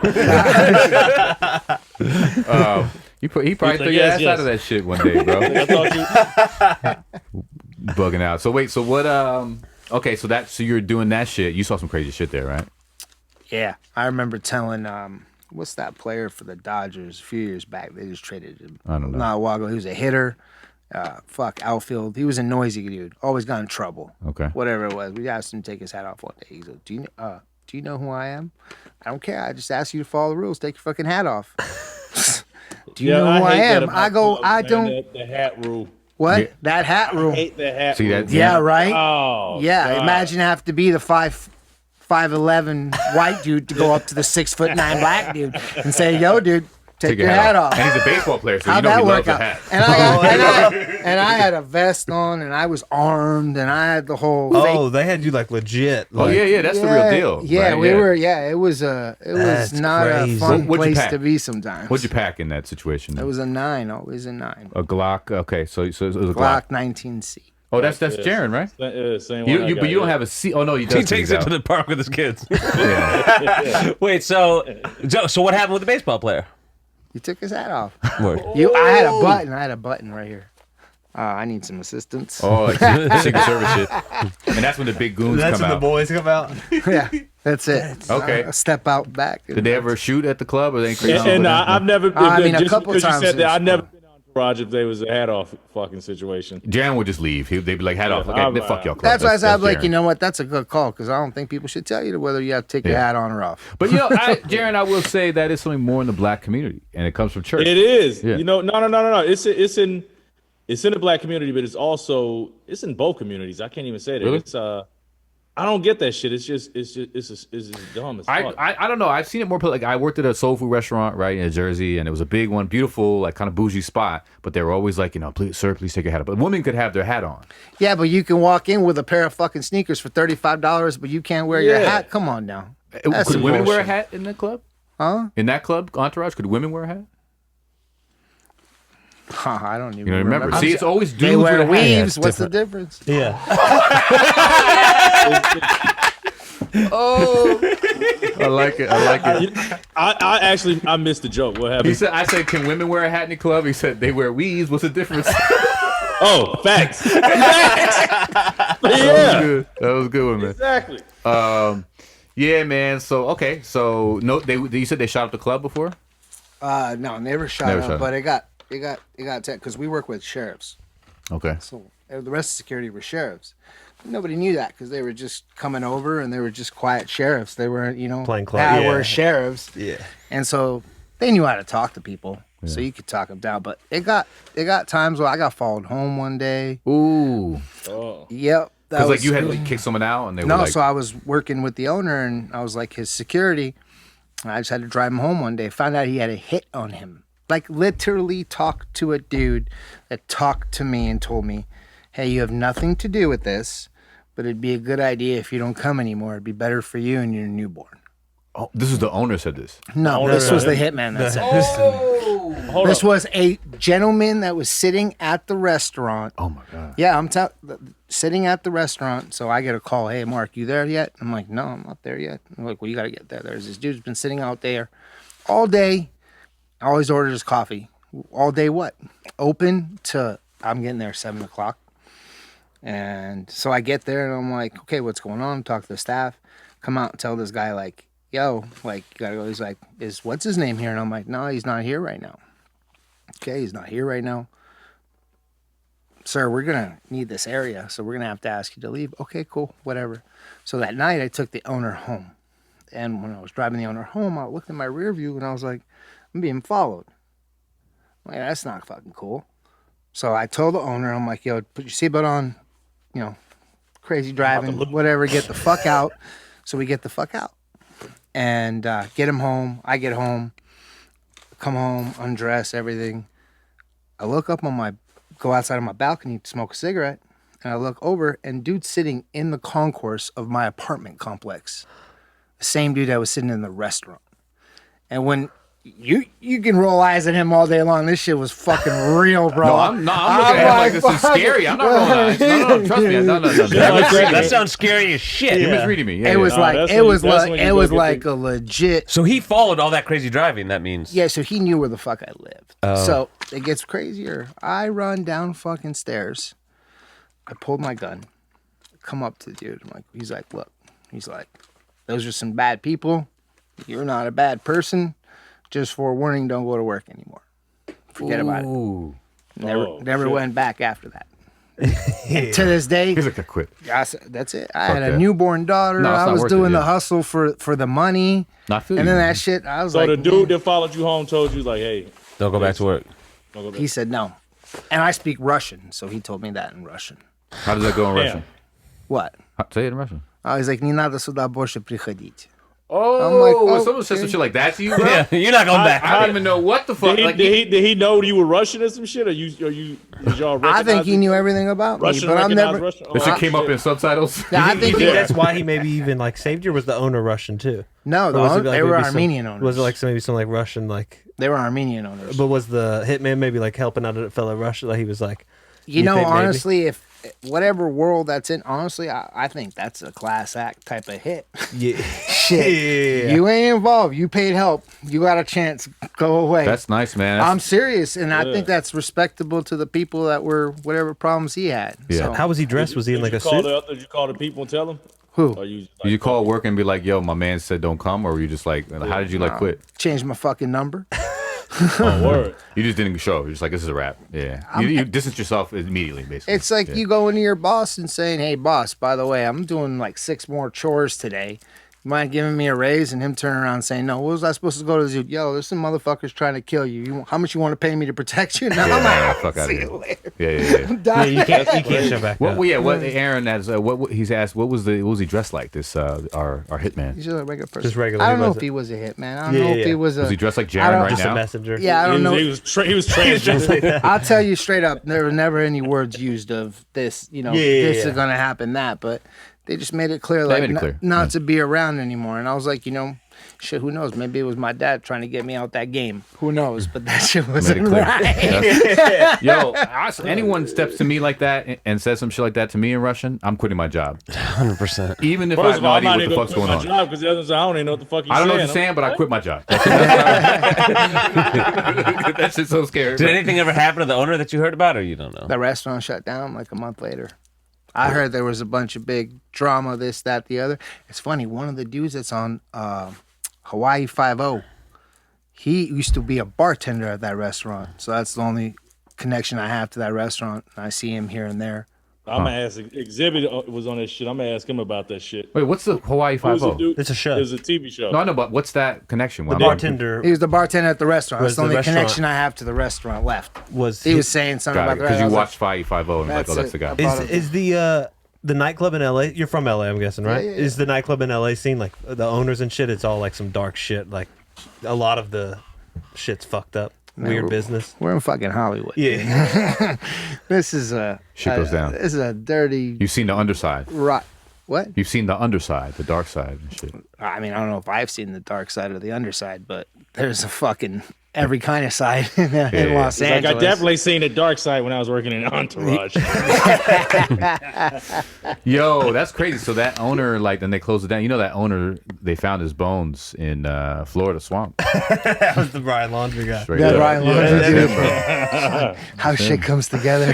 He probably like, threw your yes, ass yes. out of that shit one day, bro. I thought you. Bugging out. So wait, so what? Okay, so you're doing that shit. You saw some crazy shit there, right? Yeah. I remember telling what's that player for the Dodgers a few years back? They just traded him. I don't know. Not a while ago. He was a hitter. Outfield. He was a noisy dude. Always got in trouble. Okay. Whatever it was. We asked him to take his hat off one day. He goes, do you know who I am? I don't care. I just asked you to follow the rules. Take your fucking hat off. Do you know who I hate that am? about I go, clubs, I man, don't. The hat rule. What? Yeah. That hat rule. Hate the hat See rule. that? Yeah, right? Oh, Yeah, God. imagine have to be the 5'11" white dude to go up to the 6'9" black dude and say, "Yo, dude, take your hat off. And he's a baseball player, so How'd you know that he work loves a out? hat. And I had a vest on, and I was armed, and I had the whole. Oh, they had you like legit. Oh, Like, yeah, that's the real deal. Yeah, right? we were. Yeah, it was That's not crazy. a fun What'd you place pack? to be sometimes. What'd you pack in that situation? It was a 9, always a 9. A Glock. Okay, so it was a Glock Glock. 19C. Oh, that's Jarren, right? Yeah, same one. But you don't have a C. Oh no, he does. He takes it to the park with his kids. Yeah. Wait, so what happened with the baseball player? He took his hat off. Word. I had a button right here. I need some assistance. Oh, like Secret Service shit. And that's when the big goons That's come when out. the boys come out. Yeah, that's it. Okay. I step out back. Did they ever shoot at the club or they ain't crazy? And I've never. I mean, a just couple because times you said that, it's I've never been on Garage if there was a hat off fucking situation. Jarren would just leave. They'd be like, hat off. Yeah, Okay, fuck y'all club. That's why I said, I'm like, Jarren. you know what? That's a good call because I don't think people should tell you whether you have to take your Yeah. hat on or off. But you know, Jarren, I will say that is something more in the black community, and it comes from church. It is. Yeah. You know, no. It's in the black community, but it's in both communities. I can't even say that. Really? It's I don't get that shit. It's just dumb as fuck. I don't know. I've seen it more. Like I worked at a soul food restaurant right in Jersey, and it was a big one, beautiful, like kind of bougie spot. But they were always like, please, sir, please take your hat off. But women could have their hat on. Yeah, but you can walk in with a pair of fucking sneakers for $35, but you can't wear your Yeah. hat. Come on now. Could That's some women wear a bullshit. hat in the club? Huh? In that club, Entourage, could women wear a hat? I don't even You know, remember? See, it's always dudes They wear with a hat. weaves. What's the difference? Yeah. Oh, I like it. I actually missed the joke. What happened? He said, I said, can women wear a hat in the club? He said, they wear weaves. What's the difference? Oh, facts. That was a good one, man. Exactly. Yeah, man. So, okay. So, no, you said they shot up the club before? No, never shot Never up, shot but it got because we work with sheriffs. Okay. So the rest of security were sheriffs. Nobody knew that because they were just coming over and they were just quiet sheriffs. They weren't, Plain clothes. we're Yeah. sheriffs. Yeah. And so they knew how to talk to people. So you could talk them down. But it got times where I got followed home one day. Ooh. Oh. Yep. Because, like, you had to like, kick someone out and they were No, like... so I was working with the owner and I was like his security. I just had to drive him home one day. Found out he had a hit on him. Like literally talked to a dude that talked to me and told me, hey, you have nothing to do with this, but it'd be a good idea if you don't come anymore. It'd be better for you and your newborn. Oh, this is the owner said this. No, this was the hitman that said this. Hold This up. was a gentleman that was sitting at the restaurant. Oh, my God. Yeah, sitting at the restaurant. So I get a call. Hey, Mark, you there yet? I'm like, no, I'm not there yet. I'm like, well, you got to get there. There's this dude's been sitting out there all day. Always orders his coffee. All day what? Open to, I'm getting there 7 o'clock. And so I get there and I'm like, okay, what's going on? Talk to the staff. Come out and tell this guy, like, yo, like, you got to go. He's like, what's his name here? And I'm like, no, he's not here right now. Okay, he's not here right now. Sir, we're going to need this area, so we're going to have to ask you to leave. Okay, cool, whatever. So that night, I took the owner home. And when I was driving the owner home, I looked in my rear view and I was like, I'm being followed. I'm like, that's not fucking cool. So I told the owner, I'm like, yo, put your seatbelt on, crazy driving, whatever, get the fuck out. So we get the fuck out. And get him home. I get home, come home, undress, everything. I look up go outside on my balcony to smoke a cigarette, and I look over, and dude's sitting in the concourse of my apartment complex. The same dude that was sitting in the restaurant. And when you can roll eyes at him all day long, this shit was fucking real, bro. No, I'm looking at him like this is scary. I'm not rolling eyes. No, trust me. No. That sounds scary as shit. You're misreading me. Yeah, It was yeah. like that's it when was you- that's like when you it go was get like the- a legit. So he followed all that crazy driving, that means. Yeah, so he knew where the fuck I lived. So it gets crazier. I run down fucking stairs. I pulled my gun. Come up to the dude. I'm like, he's like, look. He's like, those are some bad people. You're not a bad person. Just forewarning, don't go to work anymore. Forget about it. Ooh. Never shit. went back after that. And to this day, He's like, I quit. that's it. I Fuck had a that. newborn daughter. No, it's I not was worth it, doing yeah. the hustle for the money. Not feel And you, then man. that shit, I was So like, the dude that followed you home told you like, hey, Don't go back to work. don't go back. he said no. And I speak Russian, so he told me that in Russian. How does that go in Damn. Russian? What? Say it in Russian. I was like, не надо сюда больше приходить. Oh, I'm like, when someone says okay. some shit like that to you, bro? Yeah, you're not going back. I don't even know what the fuck. Did he know you were Russian or some shit? Did y'all I think recognize he knew everything about me, Russian but I'm recognized never. Russian? This Oh, shit came up shit. in subtitles. Yeah, I You think think that's why he maybe even like saved you? Or was the owner Russian too? No, Or was it, like, they were maybe some- Armenian owners. Was it like maybe some like Russian like? They were Armenian owners. But was the hitman maybe like helping out a fellow Russian? Like he was like, You know, think maybe? honestly, if whatever world that's in, honestly, I think that's a class act type of hit. yeah, Shit, yeah. you ain't involved. You paid help. You got a chance. Go away. That's nice, man. I'm serious, and I think that's respectable to the people that were whatever problems he had. Yeah. So, How was he dressed? Was he in like a suit? Did you call the people and tell them? who Or you Did you call work and be like, "Yo, my man said don't come," or were you just like, "How did you like quit?" changed my fucking number? Oh, word. You just didn't show. You're just like, "This is a wrap." Yeah, you distance yourself immediately, basically. It's like Yeah. you go into your boss and saying, "Hey, boss, by the way, I'm doing like 6 more chores today. You mind giving me a raise?" And him turning around and saying, "No, what was I supposed to go to the zoo? Yo, there's some motherfuckers trying to kill you. How much you want to pay me to protect you?" No, Yeah, I'm nah, like, fuck out of see here. you later. Yeah. Yeah, you can't show back What? up. Well, yeah. What? Aaron has. What he's asked. What was he dressed like? This our hitman. He's just a regular person. Just regular, I he don't know if wasn't- he was a hitman. I don't Yeah, know if yeah. he was a. Was he dressed like I Jarren don't- right Just a now? messenger. Yeah, I don't know. He was transgender. I'll tell you straight up, there were never any words used of this, Yeah, this yeah. is going to happen, that. But they just made it clear, They like, made it clear, not yeah. to be around anymore. And I was like, shit, who knows? Maybe it was my dad trying to get me out that game. Who knows? But that shit Made wasn't it clear. right. Yo, anyone steps to me like that and says some shit like that to me in Russian, I'm quitting my job. 100%. Even if I First have of no all, I'm idea not what even the going fuck's to quit going my on. job because I don't even know what the fuck you're I don't know saying. what you're saying, but I quit my job. That shit's so scary. Did anything ever happen to the owner that you heard about, or you don't know? The restaurant shut down like a month later. I heard there was a bunch of big drama, this, that, the other. It's funny, one of the dudes that's on Hawaii 5-0, he used to be a bartender at that restaurant. So that's the only connection I have to that restaurant. I see him here and there. I'm going to ask Exhibit was on that shit. I'm going to ask him about that shit. Wait, what's the Hawaii Who's the 5-0? dude? It's a show. It was a TV show. No, I know, but what's that connection? The bartender He was the bartender at the restaurant. Was That's the the only restaurant- connection I have to the restaurant left. was He was saying something Got it, about the because you restaurant. watched Hawaii 5-0 and like, That's oh, that's it. the guy. I Is the nightclub in LA? You're from LA, I'm guessing, right? Yeah, yeah, Is the nightclub in LA scene like the owners and shit? It's all like some dark shit. Like a lot of the shit's fucked up. Weird business. We're in fucking Hollywood. Yeah. This is a Shit goes down. This is a dirty You've seen the underside. rot. What? You've seen the underside, the dark side and shit. I mean, I don't know if I've seen the dark side or the underside, but there's a fucking every kind of side in Los Like, Angeles. I definitely seen the dark side when I was working in Entourage. Yo, that's crazy. So that owner, like, then they closed it down. You know that owner, they found his bones in Florida swamp. That was the Brian Laundry guy. Straight Yeah, up. Ryan That's Laundrie. it, bro. How shit comes together.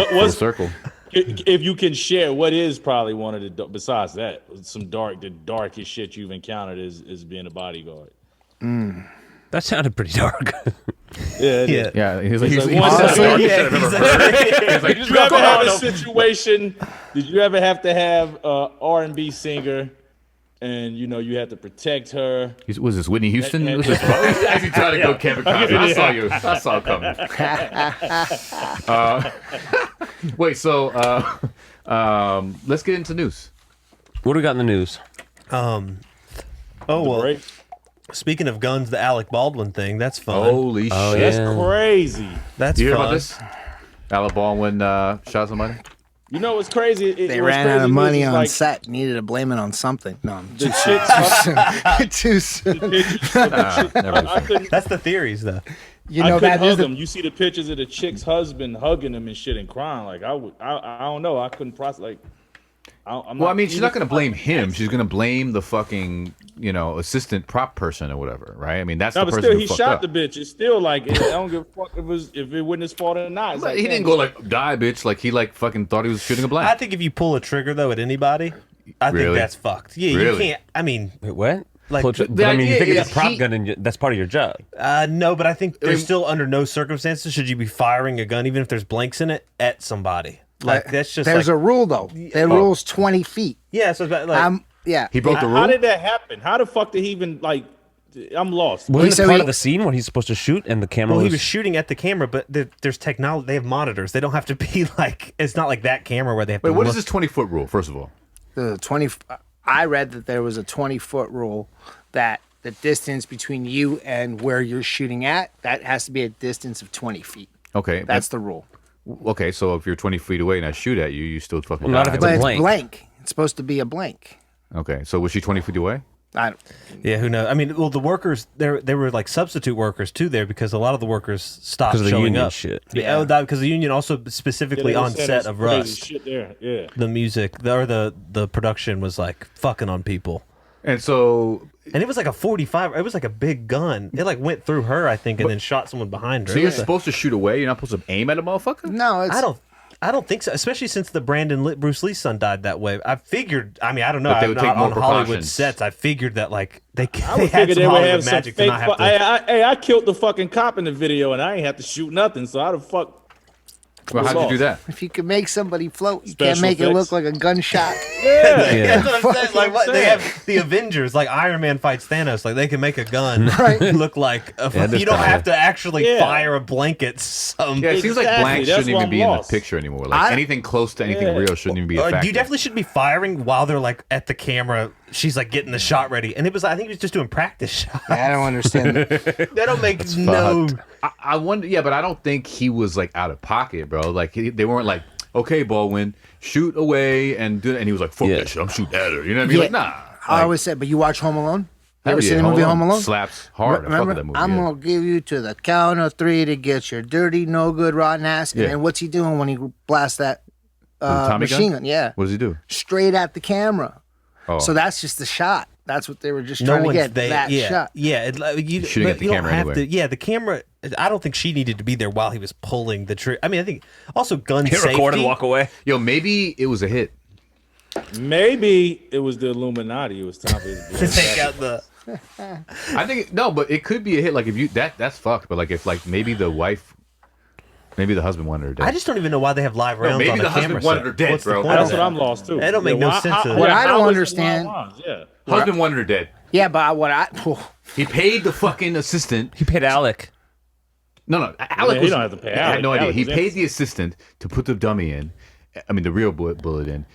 Full circle. If you can share, what is probably one of the, besides that, the darkest shit you've encountered is being a bodyguard? That sounded pretty dark. Yeah, it is. Yeah. Yeah, he's like, It's he's like one that's the side. darkest shit I've ever heard. He's like, Did you ever have a situation? Did you ever have to have a R&B singer, and you had to protect her? Was this Whitney Houston? Was this, he's actually trying to go Kevin Costner. I saw you. I saw it coming. Wait, so let's get into news. What do we got in the news? Oh well. Right? Speaking of guns, the Alec Baldwin thing. That's fun. Holy Oh, shit! yeah. That's crazy. That's You hear fun. about this? Alec Baldwin shot somebody. You know what's crazy? They ran out of money on set. Needed to blame it on something. No, I'm The just chicks. too soon. I couldn't. That's the theories, though. You I know couldn't that hug is him. You see the pictures of the chick's husband hugging him and shit and crying. Like I don't know. I couldn't process. Like, I'm Well, not, I mean, she's not going to blame him. She's going to blame the fucking, assistant prop person or whatever, right? I mean, that's No, the but person still, who he fucked shot up. the bitch. It's still like I don't give a fuck if it wasn't his fault or not. It's like, He damn, didn't go like die, bitch. Like he fucking thought he was shooting a I blank. think if you pull a trigger though at anybody, I think Really? that's fucked. Yeah, you Really? can't. I mean, Wait, what? Like, But I mean, you idea think it's is a prop he- gun, and that's part of your job. no, but I think there's still under no circumstances should you be firing a gun, even if there's blanks in it, at somebody. Like that's just There's like, a rule though. The rule's 20 feet. yeah. So it's about, like Yeah. He broke the How rule. did that happen? How the fuck did he even like? I'm lost. Wasn't said it part he- of the scene where he's supposed to shoot and the camera well, he was... was shooting at the camera, but there's technology. They have monitors. They don't have to be like. It's not like that camera where they have Wait, to. what look. is this 20-foot rule? First of all, The 20. I read that there was a 20-foot rule that the distance between you and where you're shooting at, that has to be a distance of 20 feet. Okay. That's the rule. Okay, so if you're 20 feet away and I shoot at you, you still fucking Not die. if it's But a it's blank. blank. It's supposed to be a blank. Okay, so was she 20 feet away? I don't, Yeah, who knows? I mean, well, the workers they were like substitute workers too there because a lot of the workers stopped Because of the showing union up. shit. Yeah, because the union also specifically on set of Rust, Shit there. Yeah. the music or the production was like fucking on people, And so, and it was like a 45. It was like a big gun. It like went through her, I think, and then shot someone behind her. so It you're was a- supposed to shoot away? You're not supposed to aim at a motherfucker? no, it's, I don't think so. Especially since the Bruce Lee's son died that way. I figured. I mean, I don't know. But they I'm would not take more on Hollywood precautions. sets. I figured that like they I they would had figure some they would Hollywood have some magic to fake. not have to. I killed the fucking cop in the video, and I ain't have to shoot nothing. So how the fuck? Well, how'd you do that? if you can make somebody float, you Special can't make it effects. look like a gunshot. That's what I'm saying. Like what I'm they saying. have the Avengers, like Iron Man fights Thanos, like they can make a gun Right. look like there's you don't kinda- have to actually Yeah. fire a blanket. Yeah, it seems like Exactly, blank that's shouldn't why even I'm be in lost. the picture anymore. Like anything close to anything real shouldn't even be a factor. You definitely should be firing while they're like at the camera. She's like getting the shot ready, and it was I think he was just doing practice shots. I don't understand. That don't make no. I wonder, yeah, but I don't think he was like out of pocket, bro. Like they weren't like, okay, Baldwin, shoot away and do, and he was like, fuck Yeah. that shit, I'm shooting at her. You know what I mean? Yeah. Like, nah. I always said, but you watch Home Alone? You Hell ever yeah, seen the movie Home Alone? Slaps hard. I fuck Remember, with that movie. I'm yeah. gonna give you to the count of 3 to get your dirty, no good, rotten ass. And Yeah. then what's he doing when he blasts that Tommy machine gun? Yeah, What does he do? straight at the camera. Oh. So that's just the shot. That's what they were just No trying to one's get there. that Yeah, shot. yeah. You Shooting but at the you don't camera have anyway. to. Yeah, the camera. I don't think she needed to be there while he was pulling the trigger. I mean, I think also gun Hit safety. record and walk away. Yo, maybe it was a hit. Maybe it was the Illuminati. It was time for his To take out the. I think no, but it could be a hit. Like if you that's fucked. But like if like maybe the wife, maybe the husband wanted her dead. I just don't even know why they have live rounds maybe on the the husband camera. wanted set. her dead, What's the bro. point of That's that? what I'm lost too. That don't make no sense to- What I don't how is the understand- line? Yeah. Husband wanted her dead. Yeah, but what I He paid the fucking assistant. He paid Alec. No, Alec he was. don't have to pay I had Alec. no idea. Alec He was paid innocent. the assistant to put the dummy in. I mean, the real bullet in.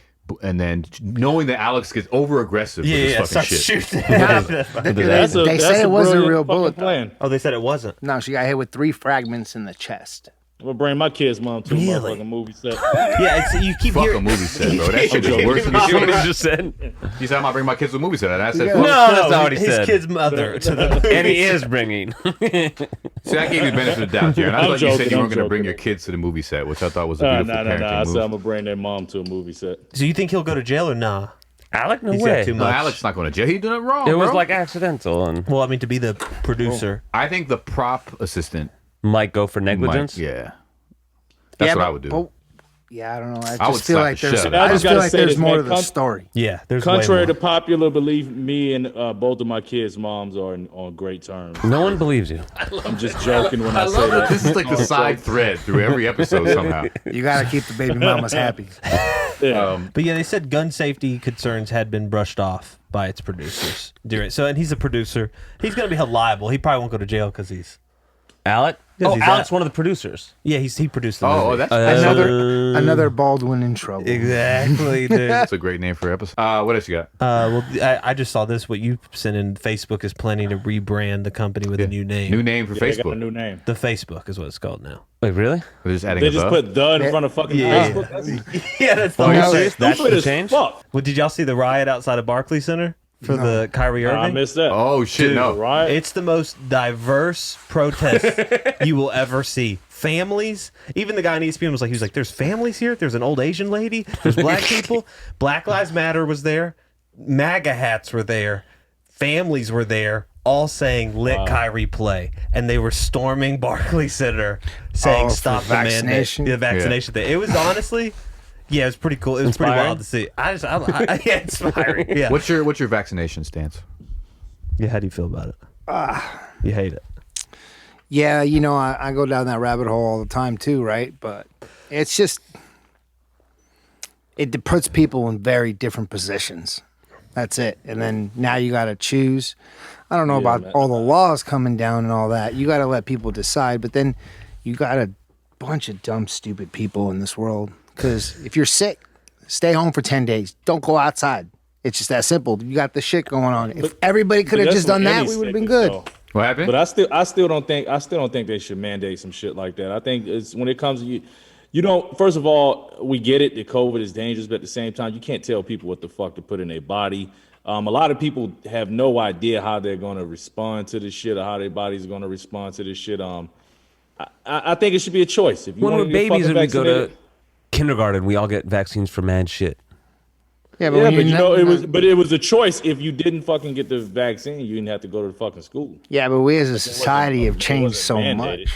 And then knowing that Alex gets over aggressive with this fucking shit. shooting. they say it was a brilliant real fucking bullet. plan. Oh, they said it wasn't. No, she got hit with 3 fragments in the chest. I'm gonna bring my kid's mom to a Really? motherfucking movie set. Yeah, it's, you keep Fuck a hearing. movie set, bro. That shit is joking. worse than You the see what he shit. just said? He said, I'm not bringing my kids to a movie set. And I said, Yeah. fuck. No, that's not what he his said. kid's mother to the. And he is bringing. See, I gave you the benefit of the doubt, Jared. I I'm thought you said joking, you I'm weren't going to bring joking. your kids to the movie set, which I thought was a No, beautiful no. parenting I said I'm move. gonna bring their mom to a movie set. So you think he'll go to jail or nah? Alec, no He's way. got too No, much. Alex not going to jail. He doing it wrong, It was bro. like accidental, and Well, I mean, to be the producer. I think the prop assistant might go for might, negligence. yeah. That's Yeah, what I but- would do. but- yeah, I don't know. I I just would feel slap like the there's. shit out of I him. just I feel gotta like say there's this, more man. to the story. Yeah, there's way Contrary more. to popular belief, me and both of my kids' moms are on great terms. No one believes you. I'm just joking when I, I say love that that. this is like the side thread through every episode somehow. You got to keep the baby mamas happy. Yeah. But yeah, they said gun safety concerns had been brushed off by its producers. And he's a producer. He's going to be held liable. He probably won't go to jail because he's. Alec? Yes, Oh, he's Alec's out. one of the producers. Yeah, he produced the movie. Oh, that's Another Baldwin in trouble. exactly, dude. that's a great name for an episode. What else you got? Well, I just saw this. What you sent in. Facebook is planning to rebrand the company with a new name. New name for They got a Facebook. new name. The Facebook is what it's called now. Wait, really? We're just adding They a just the. put the in front of fucking Yeah. Facebook. That's Yeah, that's the Oh, you whole serious? That's stupid the as change? fuck. Well, did y'all see the riot outside of Barclays Center for the Kyrie Irving? I missed that. Oh shit! Dude, no. Right? It's the most diverse protest you will ever see. Families, even the guy on ESPN was like, there's families here. There's an old Asian lady. There's black people. Black Lives Matter was there. MAGA hats were there. Families were there, all saying "Let Kyrie play," and they were storming Barclays Center, saying Oh, for "Stop the mandate." vaccination? The vaccination thing. It was honestly, yeah, it was pretty cool. It was pretty Inspiring? wild to see. Yeah, inspiring. Yeah. What's your vaccination stance? Yeah. How do you feel about it? You hate it. Yeah, you know, I go down that rabbit hole all the time too, right? But it's just, it puts people in very different positions. That's it. And then now you got to choose. I don't know about man. all the laws coming down and all that. You got to let people decide. But then you got a bunch of dumb, stupid people in this world. Because if you're sick, stay home for 10 days. Don't go outside. It's just that simple. You got the shit going on. If everybody could have just done that, we would have been good. What happened? But I still don't think they should mandate some shit like that. I think it's when it comes to you don't. First of all, we get it that COVID is dangerous, but at the same time, you can't tell people what the fuck to put in their body. A lot of people have no idea how they're going to respond to this shit or how their bodies are going to respond to this shit. I think it should be a choice. If you When want we're to get babies and we go vaccinated, to kindergarten, we all get vaccines for mad shit. Yeah, but, yeah, when but you're you know, not- it was a choice. If you didn't fucking get the vaccine, you didn't have to go to the fucking school. Yeah, but we as a society have It changed wasn't so mandated. much.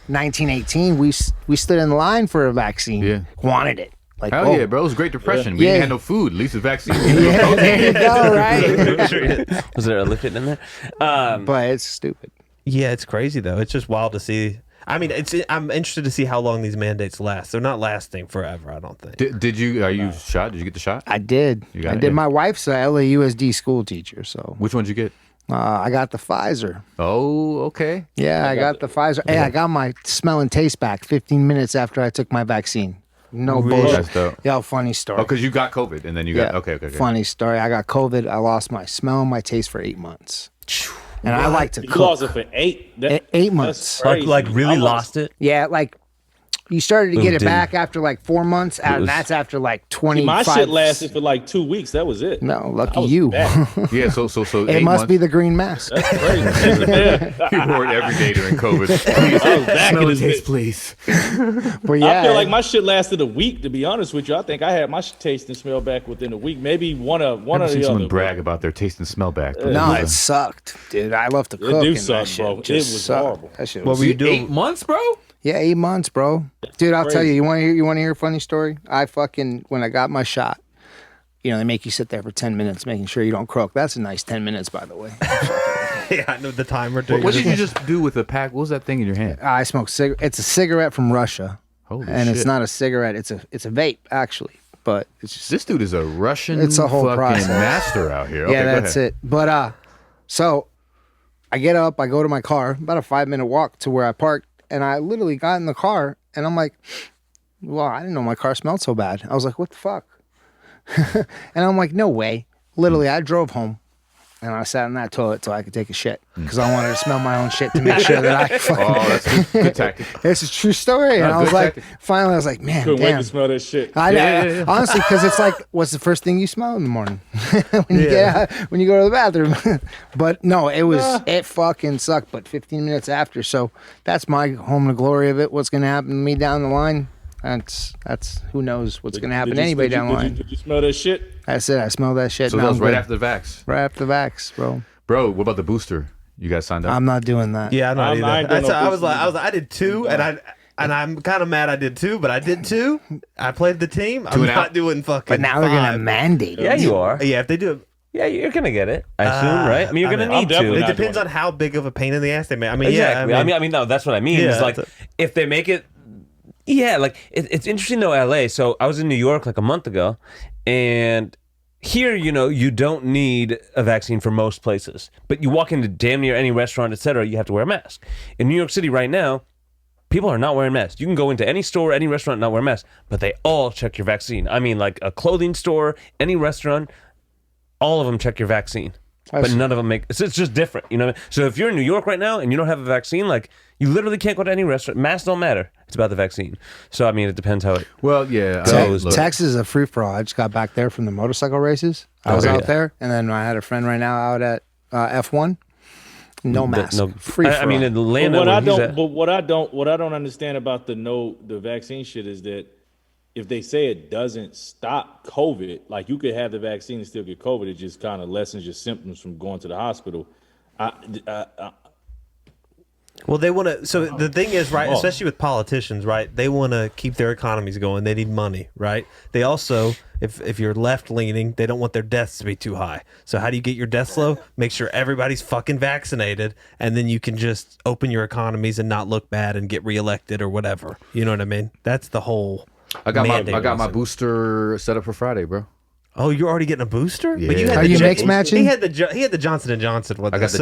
1918, we stood in line for a vaccine. Yeah. Wanted it. Like, Hell oh, yeah, bro. It was Great Depression. We Yeah. didn't have no food. At least the vaccine. Yeah, there you go, right? Was there a liquid in there? But it's stupid. Yeah, it's crazy though. It's just wild to see. I mean, I'm interested to see how long these mandates last. They're not lasting forever, I don't think. Did you? Are you shot? Did you get the shot? I did. You got I it, did. yeah. My wife's a LAUSD school teacher, so Which one did you get? I got the Pfizer. Oh, okay. Yeah, I got the Pfizer. Hey, I got my smell and taste back 15 minutes after I took my vaccine. No bullshit. That's dope. Yo, funny story. Oh, because you got COVID and then you got okay. Funny story. I got COVID. I lost my smell and my taste for 8 months. And I like to You cook. lost it for 8. 8 months. That's crazy. Like really I lost it? Yeah, like you started to get it didn't. back after like 4 months, and that's after like 25. My shit lasted for like 2 weeks. That was it. No, I lucky was you. back. Yeah. So It 8 must months. be the green mask. That's crazy. Yeah. You wore it every day during COVID. Please, I was back smell in and this taste, bitch. please. But yeah, I feel like my shit lasted a week. To be honest with you, I think I had my taste and smell back within a week. Maybe one of I've seen the someone other. brag about their taste and smell back. no, it sucked, dude. I love to cook. do and suck, that shit bro. It just was sucked. horrible. That shit What was were you doing? 8 months, bro. Yeah, 8 months, bro. Dude, I'll tell Crazy. you. You want to hear a funny story? When I got my shot, they make you sit there for 10 minutes, making sure you don't croak. That's a nice 10 minutes, by the way. Yeah, I know the timer. What did you just do with the pack? What was that thing in your hand? I smoke It's a cigarette from Russia, Holy and shit. it's not a cigarette. It's a vape actually, but it's just This dude is a Russian It's a whole fucking process. master out here. yeah, Okay, go that's ahead. it. But so I get up, I go to my car, about a 5-minute walk to where I parked, and I literally got in the car, and I'm like, well, I didn't know my car smelled so bad. I was like, what the fuck? And I'm like, no way. Literally, I drove home, and I sat in that toilet till I could take a shit because I wanted to smell my own shit to make sure that I fucking. Oh, that's good, good tactic. It's a true story. And I was good like, tactic. finally, I was like, man, Couldn't wait damn. to smell that shit. I honestly, because it's like, what's the first thing you smell in the morning when you get out, when you go to the bathroom? But no, it fucking sucked. But 15 minutes after, so that's my home to glory of it. What's gonna happen to me down the line? That's who knows what's gonna happen to anybody down the line. Did you smell that shit? That's it. I smell that shit. So now that was I'm right good. after the vax. Right after the vax, bro. Bro, what about the booster? You guys signed up? I'm not doing that. Yeah, I'm not I either. ain't doing That's, no I was booster like, I did 2, and I'm kind of mad I did 2, but I did 2. I played the team. I'm and not out. doing fucking. But now they're 5. gonna mandate it. Yeah, you are. Yeah, if they do it. Yeah, you're gonna get it. I assume, right? I mean, you're I gonna mean, need definitely to. not It depends doing on how big of a pain in the ass they make. I mean, Exactly. yeah. I mean, no, that's what I mean. Yeah, It's like that's if they make it, yeah. Like it's interesting though. LA. So I was in New York like a month ago, and here, you don't need a vaccine for most places, but you walk into damn near any restaurant, etc., you have to wear a mask. In New York City right now, people are not wearing masks. You can go into any store, any restaurant, not wear a mask, but they all check your vaccine. I mean, like a clothing store, any restaurant, all of them check your vaccine. But none of them make it's just different, So if you're in New York right now and you don't have a vaccine, like you literally can't go to any restaurant. Masks don't matter. It's about the vaccine. So I mean, it depends how it. Well, yeah. Look. Texas is a free for all. I just got back there from the motorcycle races. I was out there, and then I had a friend right now out at F1. No mask, free for I mean, all. in Atlanta, What I don't understand about the vaccine shit is that if they say it doesn't stop COVID, like you could have the vaccine and still get COVID, it just kind of lessens your symptoms from going to the hospital. Well, they want to. So the thing is, right, especially with politicians, right, they want to keep their economies going. They need money, right? They also, if you're left leaning, they don't want their deaths to be too high. So how do you get your deaths low? Make sure everybody's fucking vaccinated, and then you can just open your economies and not look bad and get reelected or whatever. You know what I mean? That's the whole. I got mandate my reason. booster set up for Friday, bro. Oh, you're already getting a booster? Yeah. But you had Are the you Jan- mix matching? He had the Johnson & Johnson one. I got the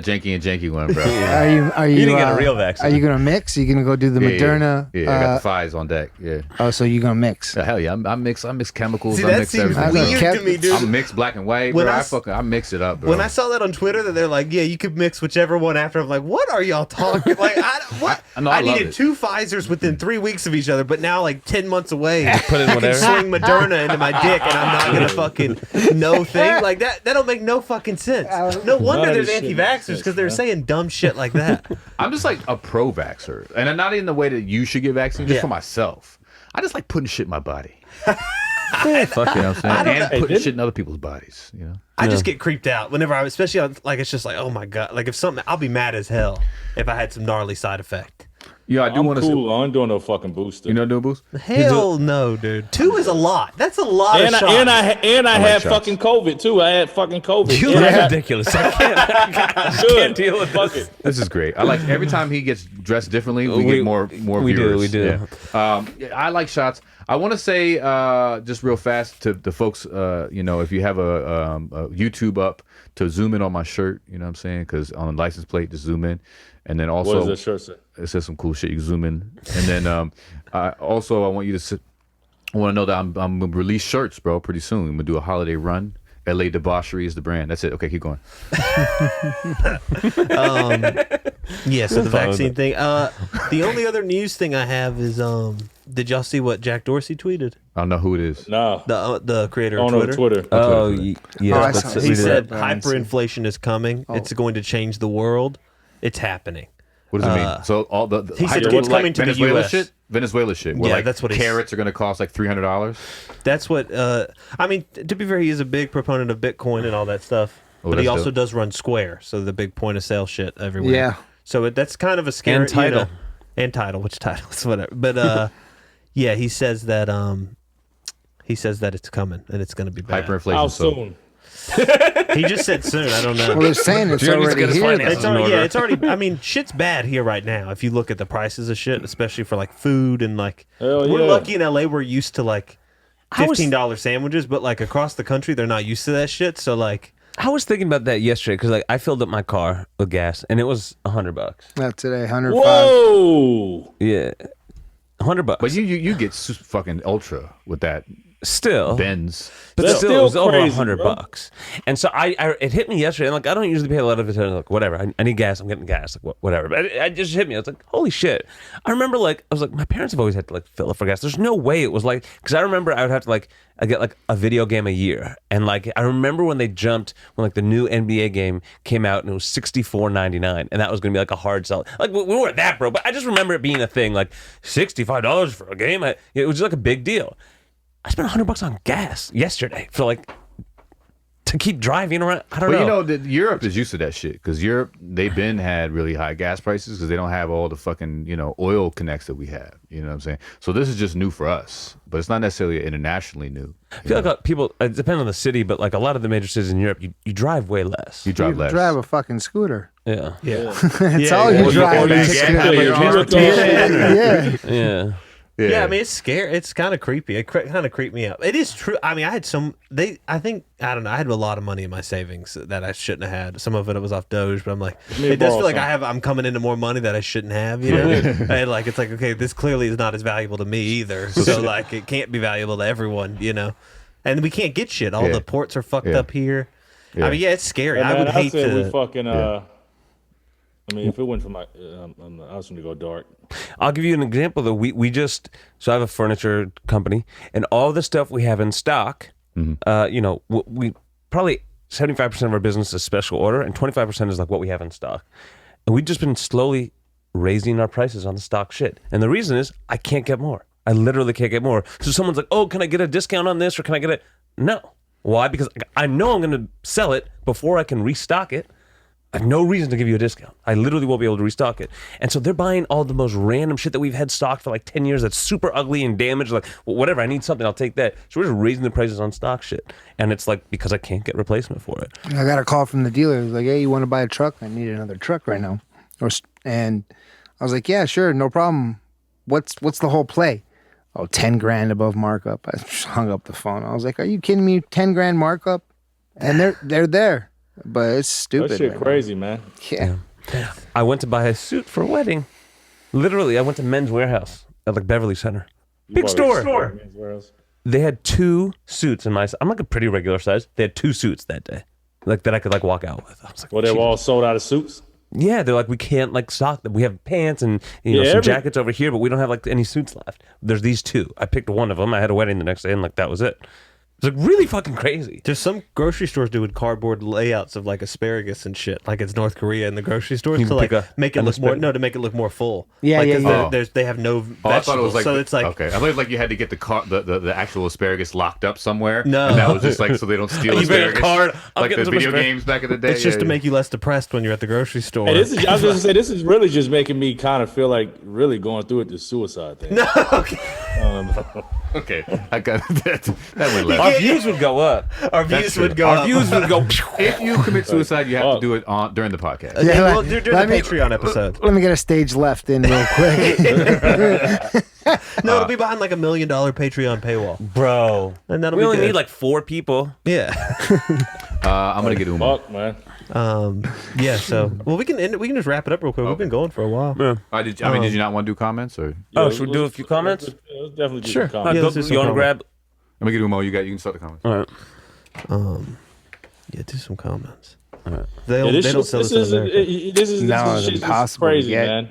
janky and janky one, bro. Are you You didn't get a real vaccine. Are you gonna mix? Are you gonna go do the Moderna? Yeah, I got the Pfizer on deck. Yeah. Oh, so you're gonna mix? Hell yeah, I mix chemicals. See, I that mix seems everything. weird to me, dude. I mix black and white, When bro. I I mix it up, bro. When I saw that on Twitter that they're like, yeah, you could mix whichever one after, I'm like, what are y'all talking? Like, what? I love needed it. 2 Pfizers within 3 weeks of each other, but now like 10 months away, Put in I can whatever. swing Moderna into my dick, and I'm not gonna fucking no thing like that. That don't make no fucking sense. No wonder None of there's this shit makes anti-vaxxers sense, because they're man. saying dumb shit like that. I'm just like a pro-vaxxer, and not in the way that you should get vaccinated, just Yeah. for myself. I just like putting shit in my body. Fuck You know what I'm saying? And Hey, putting didn't- shit in other people's bodies. You know. I just get creeped out whenever especially like it's just like, oh my god, like if something, I'll be mad as hell if I had some gnarly side effect. Yeah, I do I'm want to. cool. I'm doing no fucking booster. You know, do a boost? Hell no, dude. 2 is a lot. That's a lot and of I, shots. and I like had shots. fucking COVID too. I had fucking COVID. You And look I got- ridiculous. I can't Good. deal with Fuck this. it. This is great. I like every time he gets dressed differently, we We- get more we do, viewers. we do. Yeah. Yeah, I like shots. I want to say just real fast to the folks, you know, if you have a YouTube up, to zoom in on my shirt. You know what I'm saying? Because on the license plate, just zoom in, and then also What does that shirt say? it says some cool shit. You can zoom in, and then I want you to sit. I want to know that I'm gonna release shirts, bro, pretty soon. I'm gonna do a holiday run. LA Debauchery is the brand. That's it. Okay, keep going. Yeah, so the vaccine thing. The only other news thing I have is did y'all see what Jack Dorsey tweeted? I don't know who it is. No. The creator Oh of no, Twitter. Twitter. Oh, Oh, yeah. I but saw- so- He we said did that. hyperinflation is coming. It's going to change the world. It's happening. What does it mean? So all the he said hyper- it's coming to the Venezuela US. shit. Venezuela shit. Where Yeah, like that's what he's- carrots are gonna cost like $300. That's what I mean, to be fair, he is a big proponent of Bitcoin and all that stuff. Oh, but he that's also dope. does run Square, so the big point of sale shit everywhere. Yeah. So that's kind of a scary And Tidal. and Tidal, which Tidal is whatever. But yeah, he says that it's coming and it's going to be bad. Hyperinflation. How so soon? He just said soon. I don't know. Well, they're saying it's Jerry needs to already get his here. finances It's though. already, in yeah, order. it's already. I mean, shit's bad here right now. If you look at the prices of shit, especially for like food and like, Hell we're yeah. lucky in LA. We're used to like I was- $15 sandwiches, but like across the country, they're not used to that shit. So like, I was thinking about that yesterday because like I filled up my car with gas and it was $100. Not today, 105. Whoa. Yeah, $100. But you get fucking ultra with that still, Benz. but That's still, it was still over crazy, $100. bro. And so I it hit me yesterday. And like I don't usually pay a lot of attention. Like whatever, I need gas. I'm getting gas. Like whatever. But it just hit me. I was like, holy shit. I remember like I was like, my parents have always had to like fill up for gas. There's no way it was like because I remember I would have to like I get like a video game a year. And like I remember when they jumped when like the new NBA game came out and it was $64.99 and that was gonna be like a hard sell. Like we weren't that bro, but I just remember it being a thing. Like $65 for a game. It was just like a big deal. I spent $100 on gas yesterday for like to keep driving around. I don't But know. you know that Europe is used to that shit because Europe they've been had really high gas prices because they don't have all the fucking oil connects that we have. You know what I'm saying? So this is just new for us, but it's not necessarily internationally new. I feel like people. It depends on the city, but like a lot of the major cities in Europe, you drive way less. You drive You less. drive a fucking scooter. Yeah, yeah, That's all you Or drive. that is gas scooter. out of your Yeah. yeah. Yeah, I mean it's scary. It's kind of creepy. It kind of creeped me out. It is true. I mean, I had some. I don't know. I had a lot of money in my savings that I shouldn't have had. Some of it was off Doge, but I'm like, me it does borrow feel like some. I'm coming into more money that I shouldn't have. You know, and like it's like okay, this clearly is not as valuable to me either. So like it can't be valuable to everyone. You know, and we can't get shit. All Yeah. the ports are fucked Yeah. up here. Yeah. I mean, yeah, it's scary. Hey, I man, would hate said to. we fucking. Yeah. I mean, if it went for my, I was going to go dark. I'll give you an example though. We just so I have a furniture company, and all the stuff we have in stock. We probably 75% of our business is special order, and 25% is like what we have in stock, and we've just been slowly raising our prices on the stock shit. And the reason is I can't get more. I literally can't get more. So someone's like, "Oh, can I get a discount on this, or can I get it?" No. Why? Because I know I'm going to sell it before I can restock it. I have no reason to give you a discount. I literally won't be able to restock it. And so they're buying all the most random shit that we've had stocked for like 10 years that's super ugly and damaged. Like, well, whatever, I need something, I'll take that. So we're just raising the prices on stock shit. And it's like, because I can't get replacement for it. I got a call from the dealer. He was like, "Hey, you want to buy a truck? I need another truck right now." And I was like, "Yeah, sure, no problem. What's the whole play?" 10 grand above markup. I just hung up the phone. I was like, are you kidding me? 10 grand markup? And they're there. But it's stupid. That shit man. crazy, man. Yeah. I went to buy a suit for a wedding. Literally, I went to Men's Warehouse at like Beverly Center. Big store. They had 2 suits in my. I'm like a pretty regular size. They had 2 suits that day, like that I could like walk out with. I was like, Well, they were all sold out of suits. yeah. They're like, we can't like stock them. We have pants and some jackets over here, but we don't have like any suits left. There's these 2. I picked one of them. I had a wedding the next day, and like that was it. It's like really fucking crazy. There's some grocery stores doing cardboard layouts of like asparagus and shit, like it's North Korea in the grocery stores to like make it look more. No, to make it look more full. Yeah, like, yeah. They have no vegetables, I thought it was like, so it's like okay. I thought it was like you had to get the actual asparagus locked up somewhere. No. And that was just like so they don't steal You bring a asparagus. card, I'm like getting the some video asparagus. games back in the day. it's just to make you less depressed when you're at the grocery store. Hey, I was just gonna say this is really just making me kind of feel like really going through it the suicide thing. No, okay. Okay, I got that. That went left. Our views would go up. Our views true. would go Our up. views would go. If you commit suicide, you have to do it during the podcast. Yeah, let- well, during the let me- Patreon episode. Let me get a stage left in real quick. No, it'll be behind like $1 million Patreon paywall. Bro. And that'll We be only good. need like 4 people. Yeah. I'm gonna get Uma. Fuck, man. Yeah. So, well, we can end it. We can just wrap it up real quick. We've been going for a while. Did you not want to do comments or? Oh, should we do a few comments? Let's definitely do Sure. some comments. Yeah, let's do some You want to comments. grab? Let me get Uma. You can start the comments. All right. Yeah, do some comments. right. They Yeah, don't sell this in America. this is No, this it's shit impossible to crazy, get. man.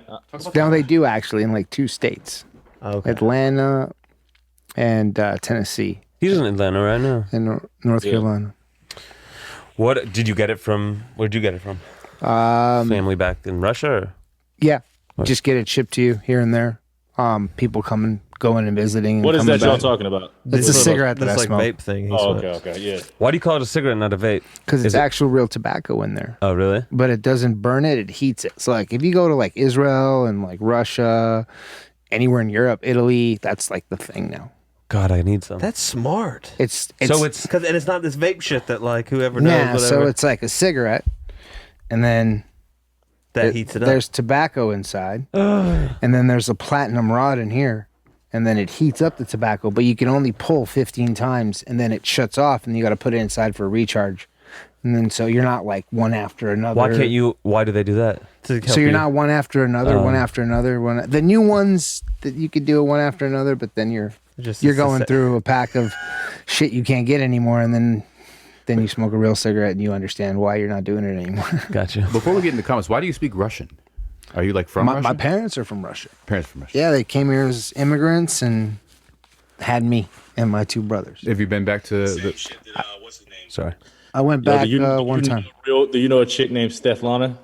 No, they do actually in like 2 states, Okay. Atlanta and Tennessee He's in Atlanta right now. and North Carolina. What did you get it from? Where'd you get it from? Family back in Russia? Or? Yeah, just get it shipped to you here and there. People going and visiting. And What is coming that y'all back. talking about? It's a cigarette that This I like smoke vape thing. He Oh, smokes. okay, yeah. Why do you call it a cigarette, not a vape? because it's Is it- actual real tobacco in there. Oh, really? But it doesn't burn it; it heats it. So, like, if you go to like Israel and like Russia, anywhere in Europe, Italy, that's like the thing now. God, I need some. That's smart. It's So it's And it's not this vape shit that like whoever knows yeah. whatever So it's like a cigarette, and then that heats it up. there's tobacco inside, and then there's a platinum rod in here, and then it heats up the tobacco. But you can only pull 15 times, and then it shuts off, and you got to put it inside for a recharge. And then so you're not like one after another. why can't you? Why do they do that? To help So you're you. not one after another, one after another. The new ones that you could do it one after another, but then you're Just- going through a pack of shit you can't get anymore, and then you smoke a real cigarette and you understand why you're not doing it anymore. Gotcha. Before we get into comments, why do you speak Russian? Are you like from my Russia? parents are from Russia. Parents from Russia. Yeah, they came here as immigrants and had me and my 2 brothers. Have you been back to the? What's his name? Sorry. I went Yo, back one time. Do you know a chick named Steflana?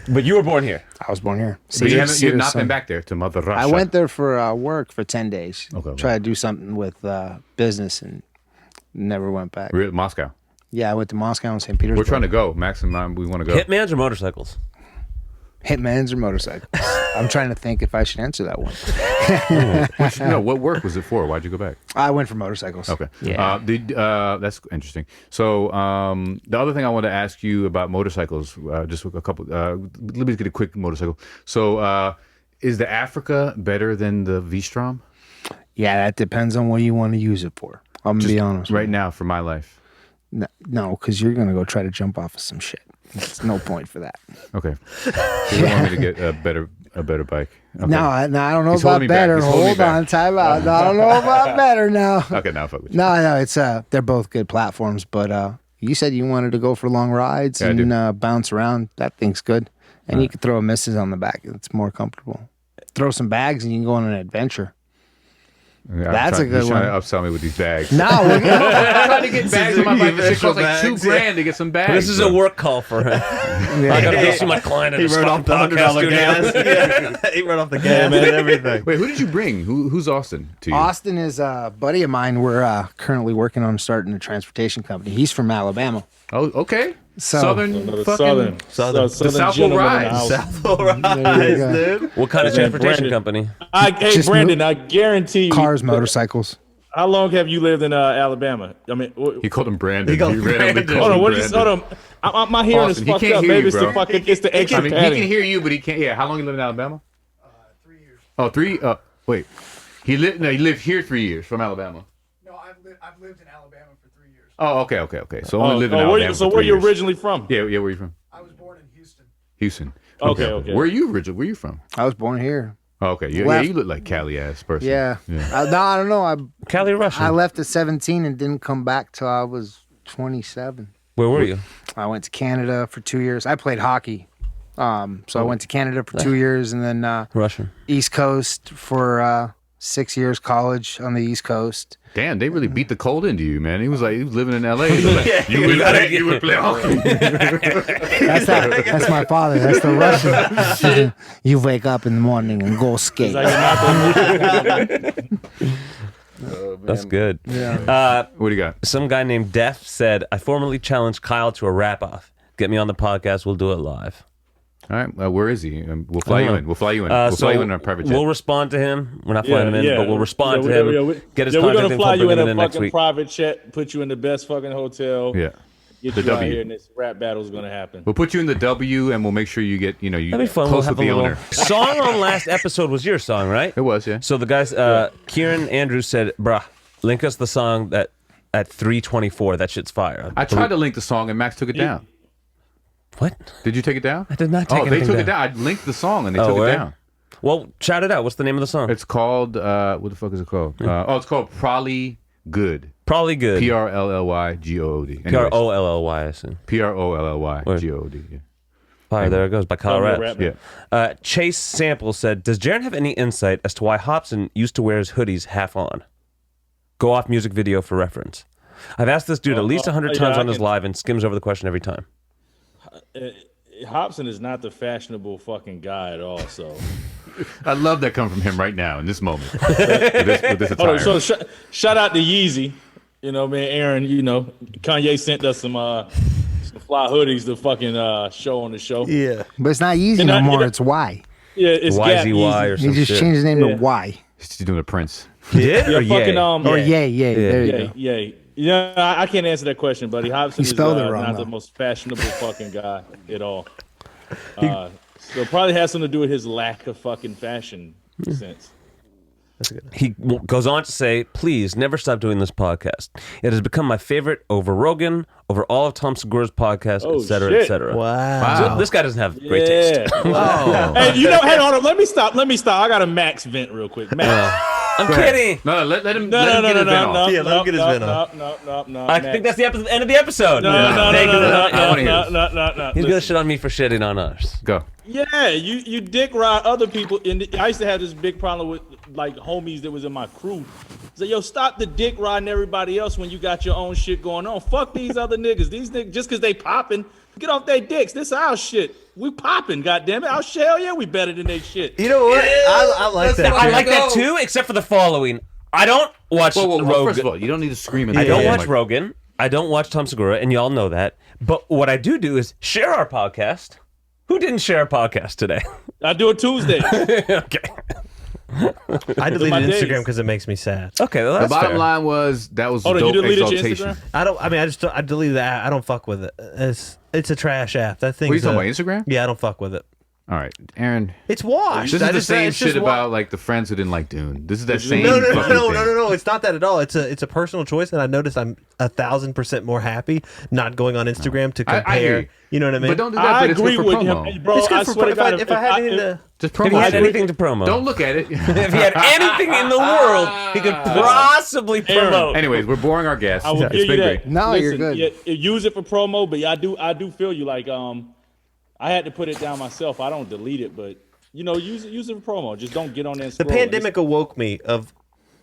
But you were born here. I was born here. But you have Cedar not Son. been back there to Mother Russia. I went there for work for 10 days. Okay. Try to do something with business and never went back. Moscow. Yeah, I went to Moscow and St. Petersburg. We're trying to go. Max and I, we want to go. Hitmans or motorcycles? Hitmans or motorcycles? I'm trying to think if I should answer that one. No, what work was it for? Why'd you go back? I went for motorcycles. Okay. Yeah. That's interesting. So the other thing I want to ask you about motorcycles, just a couple. Let me get a quick motorcycle. So is the Africa better than the V-Strom? Yeah, that depends on what you want to use it for. I'm going to be honest. Right now, for my life. No, because you're going to go try to jump off of some shit. There's no point for that. Okay. So you want me to get a better bike? Okay. No, I don't know He's holding about me back. better. He's holding me Hold back. on, time out. No, I don't know about better now. Okay, now fuck with you. No, it's they're both good platforms, but you said you wanted to go for long rides Yeah, I and bounce around. That thing's good, and you can throw a missus on the back. It's more comfortable. Throw some bags and you can go on an adventure. Yeah, That's a good he's trying to one. upsell me with these bags. No, I'm trying to get bags on my bike. It costs like bags, $2,000 to get some bags. This is a work call for him. I gotta go see my client at He his wrote off the fucking $100 podcast studio. gas. Yeah. He wrote off the gas and everything. Wait, who did you bring? Who's Austin to you? Austin is a buddy of mine. We're currently working on starting a transportation company. He's from Alabama. Oh, okay. So- Southern Another fucking. Southern. The South will gentleman in the rise. house. South will rise, There you go. dude. What kind of His name transportation Brandon. company? Hey, Just Brandon, I guarantee you. Cars, motorcycles. How long have you lived in Alabama? I mean, He called him Brandon. He called him randomly Brandon. hold on. called What him is? Hold Brandon. on. My hearing Austin, is he fucked can't up. hear Maybe you, it's the bro. fucking. It's the I extra mean, he padding. can hear you, but he can't. Yeah, how long you live in Alabama? 3 years. Oh, 3. Wait, he lived here 3 years from Alabama. No, I've lived in Alabama for 3 years. Oh, okay. So only live in where Alabama. you, so for where 3 you years. originally from? Yeah. Where are you from? I was born in Houston. Houston. Okay. Where are you originally? Where are you from? I was born here. Oh, okay. Yeah, Left. you look like Cali ass person. Yeah. Yeah. No, I don't know. Cali Russian. I left at 17 and didn't come back till I was 27. Where were you? I went to Canada for 2 years. I played hockey. So I went to Canada for 2 years and then Russian. East Coast for 6 years, college on the East Coast. Damn, they really beat the cold into you, man. He was living in L.A. He was like, you would play hockey. That's my father. That's the Russian. You wake up in the morning and go skate. That's good. Yeah. What do you got? Some guy named Def said, I formally challenged Kyle to a rap-off. Get me on the podcast. We'll do it live. All right, where is he? We'll fly you in. We'll fly you in. We'll So fly you in our private jet. We'll respond to him. We're not flying him in, but we'll respond to him. Get his we're contact gonna info, fly you bring in him a in next fucking week. private jet, put you in the best fucking hotel. Yeah. Get The you out W. here, and this rap battle is gonna happen. We'll put you in the W, and we'll make sure you get, you That'd be fun. close We'll have with a the little owner. song on last episode was your song, right? It was, yeah. So the guys, Kieran Andrews said, bruh, link us the song that at 3:24. That shit's fire. I tried to link the song, and Max took it down. What? Did you take it down? I did not take Oh, they anything took it down. down. I linked the song, and they Oh, took it word? down. Well, shout it out. What's the name of the song? It's called, what the fuck is it called? It's called Probably Good. Probably good. Prllygod. Prolly, I assume. Prolygod. Yeah. Fire, there it goes, by Kyle Rap. Raps. Yeah. Chase Sample said, does Jarren have any insight as to why Hobson used to wear his hoodies half on? Go off music video for reference. I've asked this dude at least 100 times on his live and skims over the question every time. Hobson is not the fashionable fucking guy at all. So I love that coming from him right now in this moment. with this attire. So shout out to Yeezy. You know, man, Aaron. You know, Kanye sent us some fly hoodies to fucking show on the show. Yeah. But it's not easy no more. It's Y. Yeah, it's Gap YZY Yeezy. or some You just shit. changed his name to Y. He's doing a Prince. Did Yeah, or fucking yay? Or yay. There you go. Yeah. Yeah, I can't answer that question, buddy. Hobson You spelled is it wrong, not though. the most fashionable fucking guy at all. So it probably has something to do with his lack of fucking fashion sense. He goes on to say, please never stop doing this podcast. It has become my favorite over Rogan, over all of Tom Segura's podcasts, Oh, et cetera, shit. et cetera. Wow. So this guy doesn't have great taste. Oh. Hey, you know, hey, hold on. Let me stop. I got a Max vent real quick. Max. I'm kidding. No, let him No, get his vent off. Yeah, let him get his vent off. No. I think that's the end of the episode. No. He's going to shit on me for shitting on us. Go. Yeah, you dick ride other people. I used to have this big problem with like homies that was in my crew. So yo, stop the dick riding everybody else when you got your own shit going on. Fuck these other niggas. These niggas just because they popping, get off their dicks. This our shit. We popping, goddammit. Our shit, hell yeah, we better than they shit. You know what? I like that. I too. like that too, except for the following. I don't watch Whoa, Rogan. first of all, you don't need to scream at I the don't phone watch like- Rogan. I don't watch Tom Segura, and y'all know that. But what I do is share our podcast. Who didn't share our podcast today? I do it Tuesday. Okay. I deleted my days. Instagram because it makes me sad. Okay, well, The that's bottom fair. line was that was Oh, no, dope you deleted your exaltation. Instagram? I deleted that. I don't fuck with it. It's a trash app. That thing. What are you talking about, Instagram? Yeah, I don't fuck with it. All right, Aaron. It's washed. This is I the just- same it's just shit wa- about like the friends who didn't like Dune. This is that same No, fucking thing. no. It's not that at all. It's a personal choice, and I noticed I'm 1,000% more happy not going on Instagram to compare. I hear you. You know what I mean? But don't do that. I but it's agree good for with promo. him, bro. It's good I for swear to God, if I had anything to. Just If promo. he had it. anything to promo. Don't look at it. If he had anything in the world, he could possibly promote. Anyways, we're boring our guests. I will It's give you been that. great. No, you're good. Yeah, use it for promo, but I do feel you. Like I had to put it down myself. I don't delete it, but you know, use it for promo. Just don't get on there and The scroll. pandemic awoke me of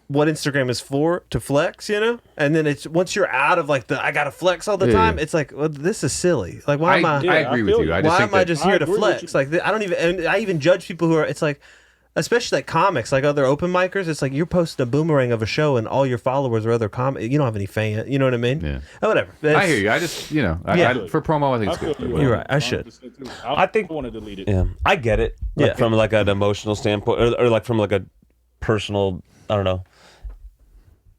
what Instagram is for, to flex, you know? And then it's once you're out of like I gotta flex all the Yeah. time, it's like, well, this is silly. Like why am I I agree with feel you. you. I just why think am I that just I here to agree with flex? Like I don't even and I even judge people who are it's like especially like comics, like other open micers, it's like you're posting a boomerang of a show and all your followers are other comics. You don't have any fan, you know what I mean? Yeah. Oh, whatever. I hear you. I just, you know, for promo, I think it's good. You're right. I should. I think I want to delete it. Yeah, I get it. Like, Yeah. from like an emotional standpoint, or like from like a personal, I don't know,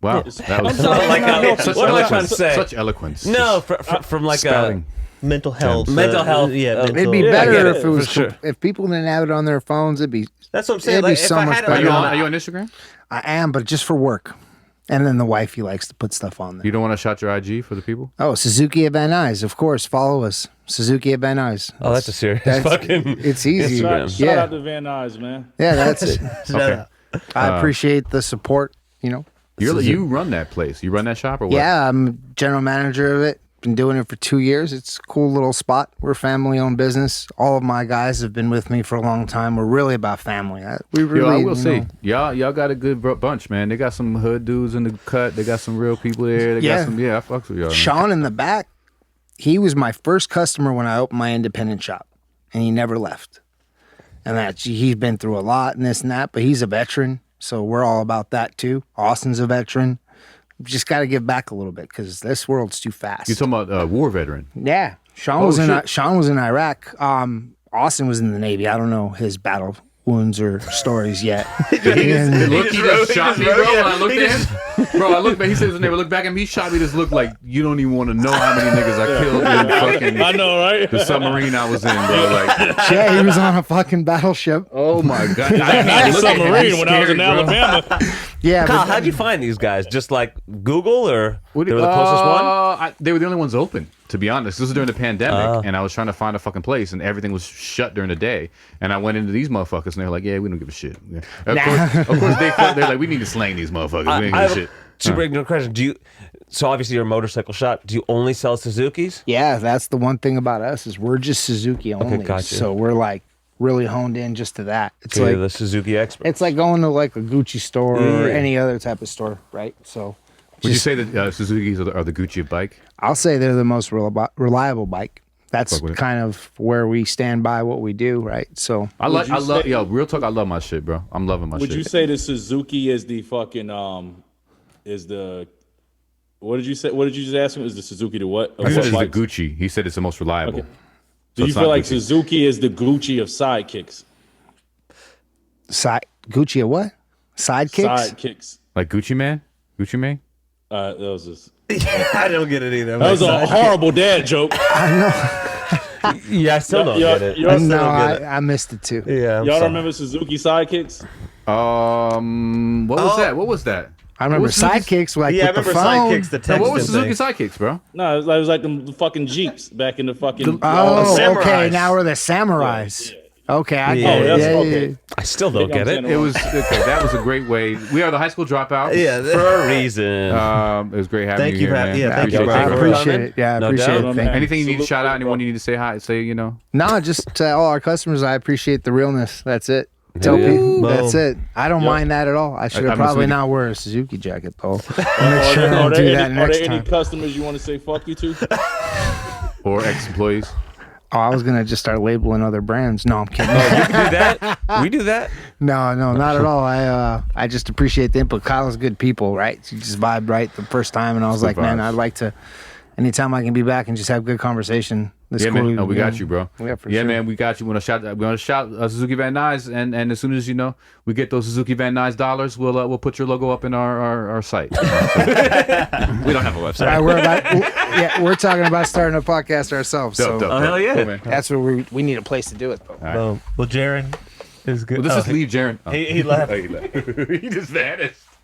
Wow, that was What am I trying to say? Such eloquence. No, from like spouting. Mental health. Mental health. Yeah, It'd be Yeah, I better get if it, it was for sure. if people didn't have it on their phones. It'd be That's what I'm saying. It'd be Like, so if I much had it better. on Are you on Instagram? I am, but just for work. And then the wifey likes to put stuff on there. You don't want to shout your IG for the people? Oh, Suzuki Van Nuys, of course. Follow us, Suzuki Van Nuys. Oh, that's a serious That's- fucking. It's easy. Instagram. Shout Yeah, out to Van Nuys, man. yeah, that's it. Okay. I appreciate the support. You know. You run that place. You run that shop or what? Yeah, I'm general manager of it. Been doing it for 2 years. It's a cool little spot. We're a family-owned business. All of my guys have been with me for a long time. We're really about family. We really, Yo, I will you say, know, y'all got a good bunch, man. They got some hood dudes in the cut. They got some real people there. They got some, I fucks with y'all. Man. Sean in the back, he was my first customer when I opened my independent shop, and he never left. And he's been through a lot and this and that, but he's a veteran, so we're all about that too. Austin's a veteran. Just got to give back a little bit because this world's too fast. You talking about war veteran? Yeah, Sean was in Iraq. Austin was in the Navy. I don't know his battle wounds or stories yet. He just shot me, bro. When I looked at him, bro, I looked back. He said his name. I looked back at him. He shot me. This looked like you don't even want to know how many niggas I killed in fucking. I know, right? The submarine I was in, bro. Like, Yeah, he was on a fucking battleship. oh my god, I was a submarine when I was in Scary, bro. Alabama. Yeah, Kyle, but how'd you find these guys? Just like Google, or What they do- were the closest one? They were the only ones open, to be honest. This was during the pandemic, and I was trying to find a fucking place, and everything was shut during the day. And I went into these motherfuckers, and they were like, "Yeah, we don't give a shit." Yeah. Of course, they're like, "We need to slang these motherfuckers. We ain't I give have a a shit." super ignorant question. Do you? So obviously you're a motorcycle shop. Do you only sell Suzukis? yeah, that's the one thing about us is we're just Suzuki only. gotcha. So we're like really honed in just to that. It's So like you're the Suzuki expert. it's like going to like a Gucci store or any other type of store, right? So Would you say that Suzukis are the Gucci of bike? I'll say they're the most reliable bike. That's Fuck with it. kind of where we stand by what we do, right? So I love, real talk. I love my shit, bro. I'm loving my shit. Would you say the Suzuki is the fucking what did you say? What did you just ask me? Is the Suzuki the what? I said it's the bikes? Gucci. He said it's the most reliable. Okay. So Do you it's feel not like Gucci. Suzuki is the Gucci of sidekicks? Gucci a what? Sidekicks? Sidekicks. Like Gucci Man? Gucci Man? That was just, I don't get it either. that was a horrible dad joke. Yeah, I still don't get it. Y'all No, get it. I missed it too. Yeah. don't remember Suzuki sidekicks? What was that? What was that? I remember What was Suzuki- sidekicks like Yeah, I with the remember phone. sidekicks, the No, text. what was Suzuki Sidekicks, bro? No, it was like the fucking Jeeps back in the fucking. Oh, okay. Samurais. Now we're the samurais. Okay, I Yeah. get it. that's Yeah, okay. yeah. I still don't get it. It was okay, that was a great way. We are the high school dropouts. Yeah. For a reason. It was great having Thank you you here, for- man. yeah, thank you, I bro. Thank you for appreciate coming. it. Yeah, I No appreciate doubt. it. Thank you. Anything you need to Salute, shout out, bro. anyone you need to say hi, say, No, just to all our customers, I appreciate the realness. That's it. Tell yeah. people Boom. that's it. I don't mind that at all. I should have I'm probably assuming- not wear a Suzuki jacket though. Make sure I Are don't do that there next any time. customers you want to say fuck you to? or ex-employees. Oh, I was gonna just start labeling other brands. No, I'm kidding. do that. We do that. No, not at all. I just appreciate the input. Kyle's good people, right? You just vibed right the first time, and I was Good like, man, vibes. I'd like to. Anytime I can be back and just have good conversation. That's Yeah, cool. man. No, we got you, bro. Yeah, for yeah, sure. man, we got you. We want to shout Suzuki Van Nuys, and as soon as we get those Suzuki Van Nuys dollars, we'll put your logo up in our site. We don't have a website. All right, we're talking about starting a podcast ourselves. Dope, so dope, hell yeah. Cool, man. that's where we need a place to do it. Though. Well, Jarren is good. Well, let's just leave Jarren. Oh. He left. Oh, he left. He just vanished.